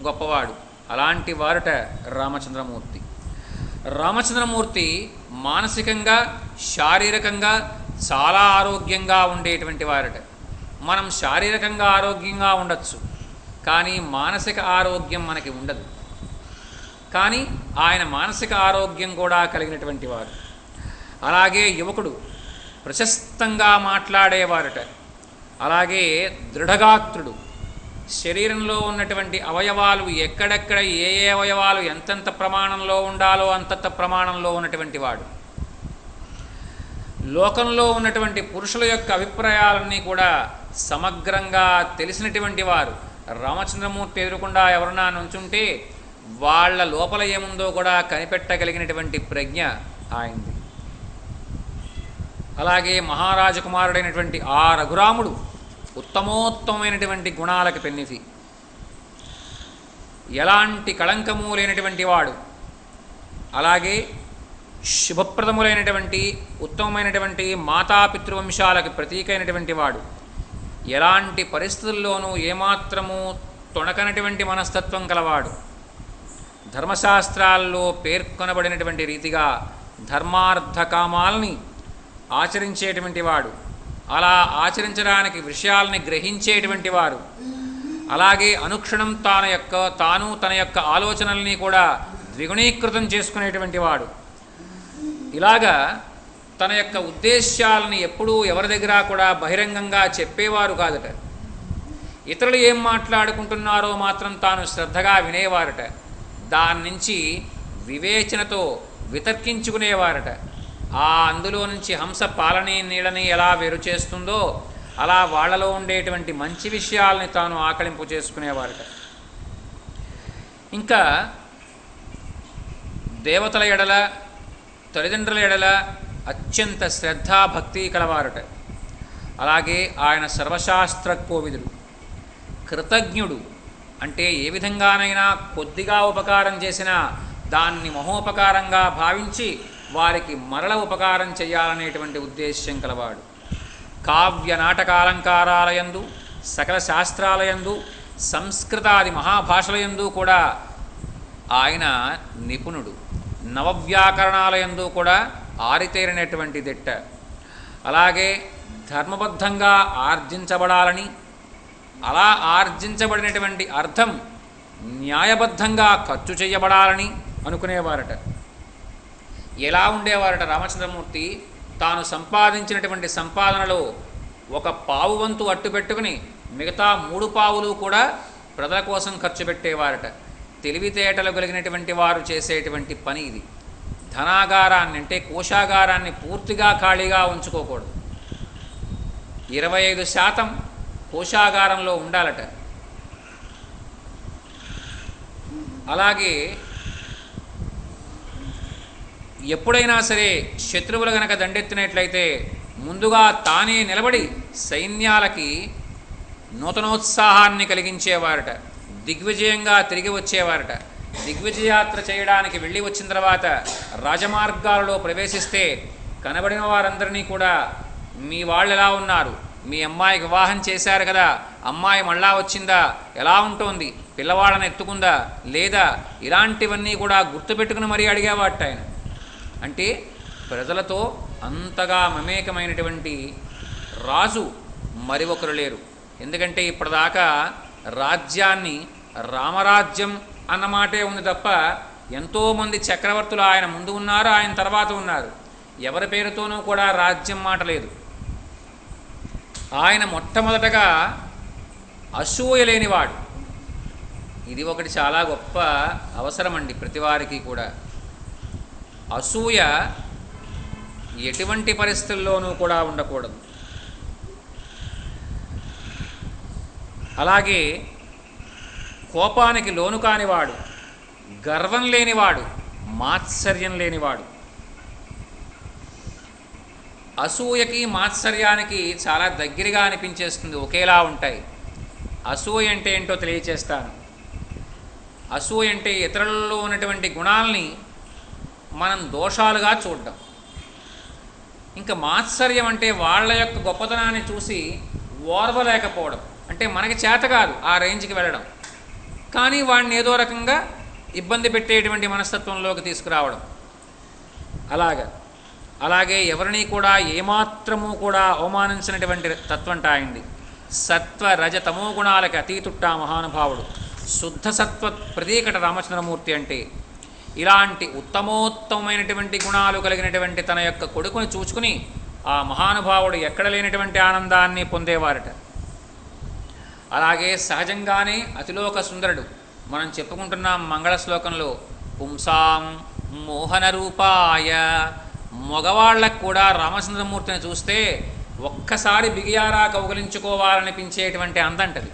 గొప్పవాడు. అలాంటి వారుట రామచంద్రమూర్తి. రామచంద్రమూర్తి మానసికంగా, శారీరకంగా చాలా ఆరోగ్యంగా ఉండేటువంటి వారట. మనం శారీరకంగా ఆరోగ్యంగా ఉండొచ్చు, కానీ మానసిక ఆరోగ్యం మనకి ఉండదు. కానీ ఆయన మానసిక ఆరోగ్యం కూడా కలిగినటువంటి వారు. అలాగే యువకుడు, ప్రశస్తంగా మాట్లాడేవారట. అలాగే దృఢగాత్రుడు, శరీరంలో ఉన్నటువంటి అవయవాలు ఎక్కడెక్కడ ఏ ఏ అవయవాలు ఎంతెంత ప్రమాణంలో ఉండాలో అంతంత ప్రమాణంలో ఉన్నటువంటి వాడు. లోకంలో ఉన్నటువంటి పురుషుల యొక్క అభిప్రాయాలన్నీ కూడా సమగ్రంగా తెలిసినటువంటి వారు. రామచంద్రమూర్తి ఎదురుకుండా ఎవరన్నా నుంచుంటే వాళ్ళ లోపల ఏముందో కూడా కనిపెట్టగలిగినటువంటి ప్రజ్ఞ ఆయనది. అలాగే మహారాజకుమారుడైనటువంటి ఆ రఘురాముడు ఉత్తమోత్తమైనటువంటి గుణాలకు పెన్నిధి. ఎలాంటి కళంకము లేనటువంటి వాడు. అలాగే శుభప్రదములైనటువంటి ఉత్తమమైనటువంటి మాతాపితృవంశాలకు ప్రతీకైనటువంటి వాడు. ఎలాంటి పరిస్థితుల్లోనూ ఏమాత్రము తొణకనటువంటి మనస్తత్వం కలవాడు. ధర్మశాస్త్రాల్లో పేర్కొనబడినటువంటి రీతిగా ధర్మార్థ కామాల్ని ఆచరించేటువంటి వాడు. అలా ఆచరించడానికి విషయాల్ని గ్రహించేటువంటి వారు. అలాగే అనుక్షణం తాను తన యొక్క ఆలోచనల్ని కూడా ద్విగుణీకృతం చేసుకునేటువంటి వాడు. ఇలాగా తన యొక్క ఉద్దేశ్యాలని ఎప్పుడూ ఎవరి దగ్గర కూడా బహిరంగంగా చెప్పేవారు కాదట. ఇతరులు ఏం మాట్లాడుకుంటున్నారో మాత్రం తాను శ్రద్ధగా వినేవారట. దాని నుంచి వివేచనతో వితర్కించుకునేవారట. అందులో నుంచి హంస పాలని నీళ్ళని ఎలా వేరు చేస్తుందో అలా వాళ్లలో ఉండేటువంటి మంచి విషయాలని తాను ఆకలింపు చేసుకునేవారట. ఇంకా దేవతల ఎడల, తల్లిదండ్రుల ఎడల అత్యంత శ్రద్ధాభక్తి కలవారట. అలాగే ఆయన సర్వశాస్త్ర కోవిదుడు, కృతజ్ఞుడు. అంటే ఏ విధంగానైనా కొద్దిగా ఉపకారం చేసినా దాన్ని మహోపకారంగా భావించి వారికి మరల ఉపకారం చేయాలనేటువంటి ఉద్దేశ్యం కలవాడు. కావ్య నాటకాలంకారాలయందు, సకల శాస్త్రాలయందు, సంస్కృతాది మహాభాషలయందు కూడా ఆయన నిపుణుడు. నవవ్యాకరణాలయందు కూడా ఆరితేరినటువంటి దిట్ట. అలాగే ధర్మబద్ధంగా ఆర్జించబడాలని, అలా ఆర్జించబడినటువంటి అర్థం న్యాయబద్ధంగా ఖర్చు చేయబడాలని అనుకునేవారట. ఎలా ఉండేవారట రామచంద్రమూర్తి? తాను సంపాదించినటువంటి సంపాదనలో ఒక పావు వంతు అట్టు పెట్టుకుని మిగతా 3 పావులు కూడా ప్రజల కోసం ఖర్చు పెట్టేవారట. తెలివితేటలు కలిగినటువంటి వారు చేసేటువంటి పని ఇది. ధనాగారాన్ని అంటే కోశాగారాన్ని పూర్తిగా ఖాళీగా ఉంచుకోకూడదు. 25% కోశాగారంలో ఉండాలట. అలాగే ఎప్పుడైనా సరే శత్రువులు గనక దండెత్తినట్లయితే ముందుగా తానే నిలబడి సైన్యాలకి నూతనోత్సాహాన్ని కలిగించేవారట. దిగ్విజయంగా తిరిగి వచ్చేవారట. దిగ్విజయాత్ర చేయడానికి వెళ్ళి వచ్చిన తర్వాత రాజమార్గాలలో ప్రవేశిస్తే కనబడిన వారందరినీ కూడా, మీ వాళ్ళు ఎలా ఉన్నారు, మీ అమ్మాయికి వివాహం చేశారు కదా, అమ్మాయి మళ్ళా వచ్చిందా, ఎలా ఉంటుంది, పిల్లవాళ్ళని ఎత్తుకుందా లేదా, ఇలాంటివన్నీ కూడా గుర్తుపెట్టుకుని మరీ అడిగేవాట ఆయన. అంటే ప్రజలతో అంతగా మమేకమైనటువంటి రాజు మరి ఒకరు లేరు. ఎందుకంటే ఇప్పటిదాకా రాజ్యాన్ని రామరాజ్యం అన్నమాటే ఉంది తప్ప ఎంతోమంది చక్రవర్తులు ఆయన ముందు ఉన్నారు, ఆయన తర్వాత ఉన్నారు. ఎవరి పేరుతోనూ కూడా రాజ్యం మాట లేదు. ఆయన మొట్టమొదటగా అసూయ లేనివాడు. ఇది ఒకటి చాలా గొప్ప అవసరమండి ప్రతివారికి కూడా. అసూయ ఎటువంటి పరిస్థితుల్లోనూ కూడా ఉండకూడదు. అలాగే కోపానికి లోను కానివాడు, గర్వం లేనివాడు, మాత్సర్యం లేనివాడు. అసూయకి మాత్సర్యానికి చాలా దగ్గరగా అనిపించేస్తుంది, ఒకేలా ఉంటాయి. అసూయ అంటే ఏంటో తెలియచేస్తాను. అసూయ అంటే ఇతరులలో ఉన్నటువంటి గుణాలని మనం దోషాలుగా చూడడం. ఇంకా మాత్సర్యం అంటే వాళ్ళ యొక్క గొప్పతనాన్ని చూసి ఓర్వలేకపోవడం. అంటే మనకి చేత కాదు ఆ రేంజ్కి వెళ్ళడం, కానీ వాడిని ఏదో రకంగా ఇబ్బంది పెట్టేటువంటి మనస్తత్వంలోకి తీసుకురావడం. అలాగే ఎవరిని కూడా ఏమాత్రము కూడా అవమానించినటువంటి తత్వంట ఆయనది. సత్వ రజ తమో గుణాలకి అతీతుట్టా మహానుభావుడు. శుద్ధ సత్వ ప్రతీకట రామచంద్రమూర్తి అంటే. ఇలాంటి ఉత్తమోత్తమైనటువంటి గుణాలు కలిగినటువంటి తన యొక్క కొడుకుని చూచుకుని ఆ మహానుభావుడు ఎక్కడ లేనటువంటి ఆనందాన్ని పొందేవారట. అలాగే సహజంగానే అతిలోక సుందరుడు. మనం చెప్పుకుంటున్నాం మంగళ శ్లోకంలో, పుంసాం మోహన రూపాయ. మగవాళ్ళకు కూడా రామచంద్రమూర్తిని చూస్తే ఒక్కసారి బిగియారా కౌగలించుకోవాలనిపించేటువంటి అందంటది.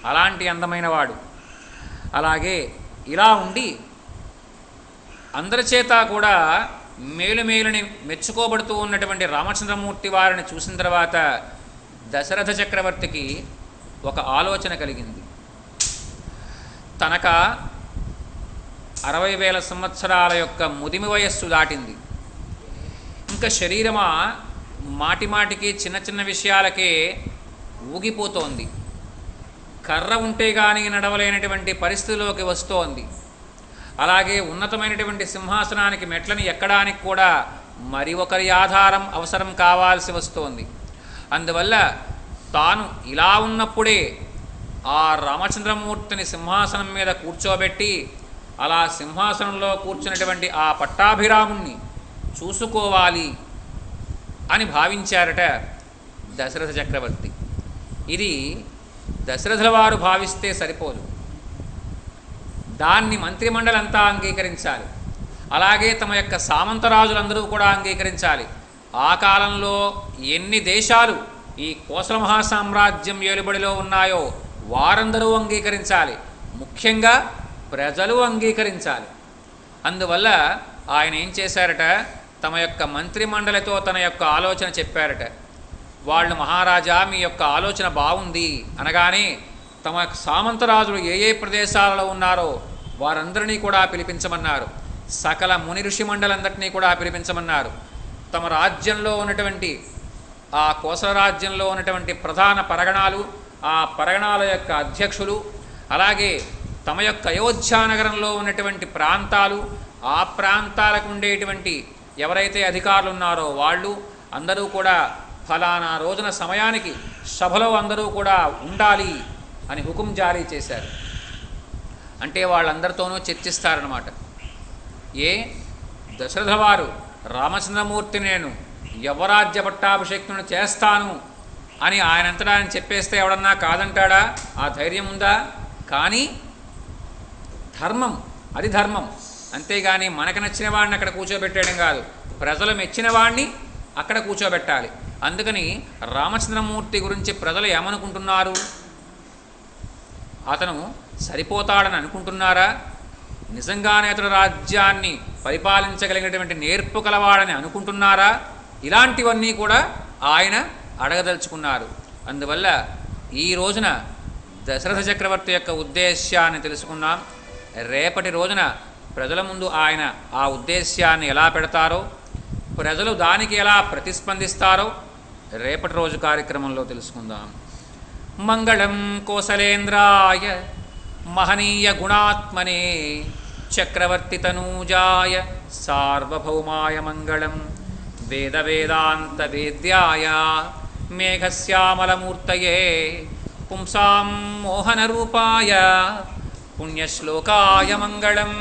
అలాంటి అందమైన వాడు. అలాగే ఇలా ఉండి అందరి చేత కూడా మేలుని మెచ్చుకోబడుతూ ఉన్నటువంటి రామచంద్రమూర్తి వారిని చూసిన తర్వాత దశరథ చక్రవర్తికి ఒక ఆలోచన కలిగింది. తనక 60,000 సంవత్సరాల యొక్క ముదిమి వయస్సు దాటింది. ఇంకా శరీరమా మాటిమాటికి చిన్న చిన్న విషయాలకే ఊగిపోతోంది. కర్ర ఉంటే కానీ నడవలేనటువంటి పరిస్థితిలోకి వస్తోంది. అలాగే ఉన్నతమైనటువంటి సింహాసనానికి మెట్లని ఎక్కడానికి కూడా మరి ఒకరి ఆధారం అవసరం కావాల్సి వస్తోంది. అందువల్ల తాను ఇలా ఉన్నప్పుడే ఆ రామచంద్రమూర్తిని సింహాసనం మీద కూర్చోబెట్టి అలా సింహాసనంలో కూర్చున్నటువంటి ఆ పట్టాభిరాముణ్ణి చూసుకోవాలి అని భావించారట దశరథ చక్రవర్తి. ఇది దశరథుల వారు భావిస్తే సరిపోదు, దాన్ని మంత్రిమండలంతా అంగీకరించాలి. అలాగే తమ యొక్క సామంతరాజులందరూ కూడా అంగీకరించాలి. ఆ కాలంలో ఎన్ని దేశాలు ఈ కోసల మహాసామ్రాజ్యం ఏలుబడిలో ఉన్నాయో వారందరూ అంగీకరించాలి, ముఖ్యంగా ప్రజలు అంగీకరించాలి. అందువల్ల ఆయన ఏం చేశారట, తమ యొక్క మంత్రిమండలితో తన యొక్క ఆలోచన చెప్పారట. వాళ్ళు మహారాజా మీ యొక్క ఆలోచన బాగుంది అనగానే తమ సామంతరాజులు ఏ ఏ ప్రదేశాలలో ఉన్నారో వారందరినీ కూడా పిలిపించమన్నారు. సకల ముని ఋషి మండలందరినీ కూడా పిలిపించమన్నారు. తమ రాజ్యంలో ఉన్నటువంటి ఆ కోసల రాజ్యంలో ఉన్నటువంటి ప్రధాన పరగణాలు, ఆ పరగణాల యొక్క అధ్యక్షులు, అలాగే తమ యొక్క అయోధ్యానగరంలో ఉన్నటువంటి ప్రాంతాలు, ఆ ప్రాంతాలకు ఉండేటువంటి ఎవరైతే అధికారులు ఉన్నారో వాళ్ళు అందరూ కూడా ఫలానా రోజున సమయానికి సభలో అందరూ కూడా ఉండాలి అని హుకుం జారీ చేశారు. అంటే వాళ్ళందరితోనూ చర్చిస్తారన్నమాట. ఏ దశరథ వారు రామచంద్రమూర్తి నేను యవ్వరాజ్య పట్టాభిషేక్తుని చేస్తాను అని ఆయనంతటా ఆయన చెప్పేస్తే ఎవడన్నా కాదంటాడా? ఆ ధైర్యం ఉందా? కానీ ధర్మం, అది ధర్మం. అంతేగాని మనకు నచ్చిన వాడిని అక్కడ కూర్చోబెట్టడం కాదు, ప్రజలు మెచ్చిన వాడిని అక్కడ కూర్చోబెట్టాలి. అందుకని రామచంద్రమూర్తి గురించి ప్రజలు ఏమనుకుంటున్నారు? అతను సరిపోతాడని అనుకుంటున్నారా? నిజంగానే అతడు రాజ్యాన్ని పరిపాలించగలిగినటువంటి నేర్పు కలవాడని అనుకుంటున్నారా? ఇలాంటివన్నీ కూడా ఆయన అడగదలుచుకున్నారు. అందువల్ల ఈ రోజున దశరథ చక్రవర్తి యొక్క ఉద్దేశ్యాన్ని తెలుసుకున్నాం. రేపటి రోజున ప్రజల ముందు ఆయన ఆ ఉద్దేశ్యాన్ని ఎలా పెడతారో, ప్రజలు దానికి ఎలా ప్రతిస్పందిస్తారో రేపటి రోజు కార్యక్రమంలో తెలుసుకుందాం. మంగళం కోసలేంద్రాయ మహనీయ గుణాత్మనే చక్రవర్తి తనూజాయ సార్వభౌమాయ మంగళం. వేద వేదాంత వేద్యాయ మేఘశ్యామలమూర్తయే పుంసాం మోహనరూపాయ పుణ్యశ్లోకాయ మంగళం.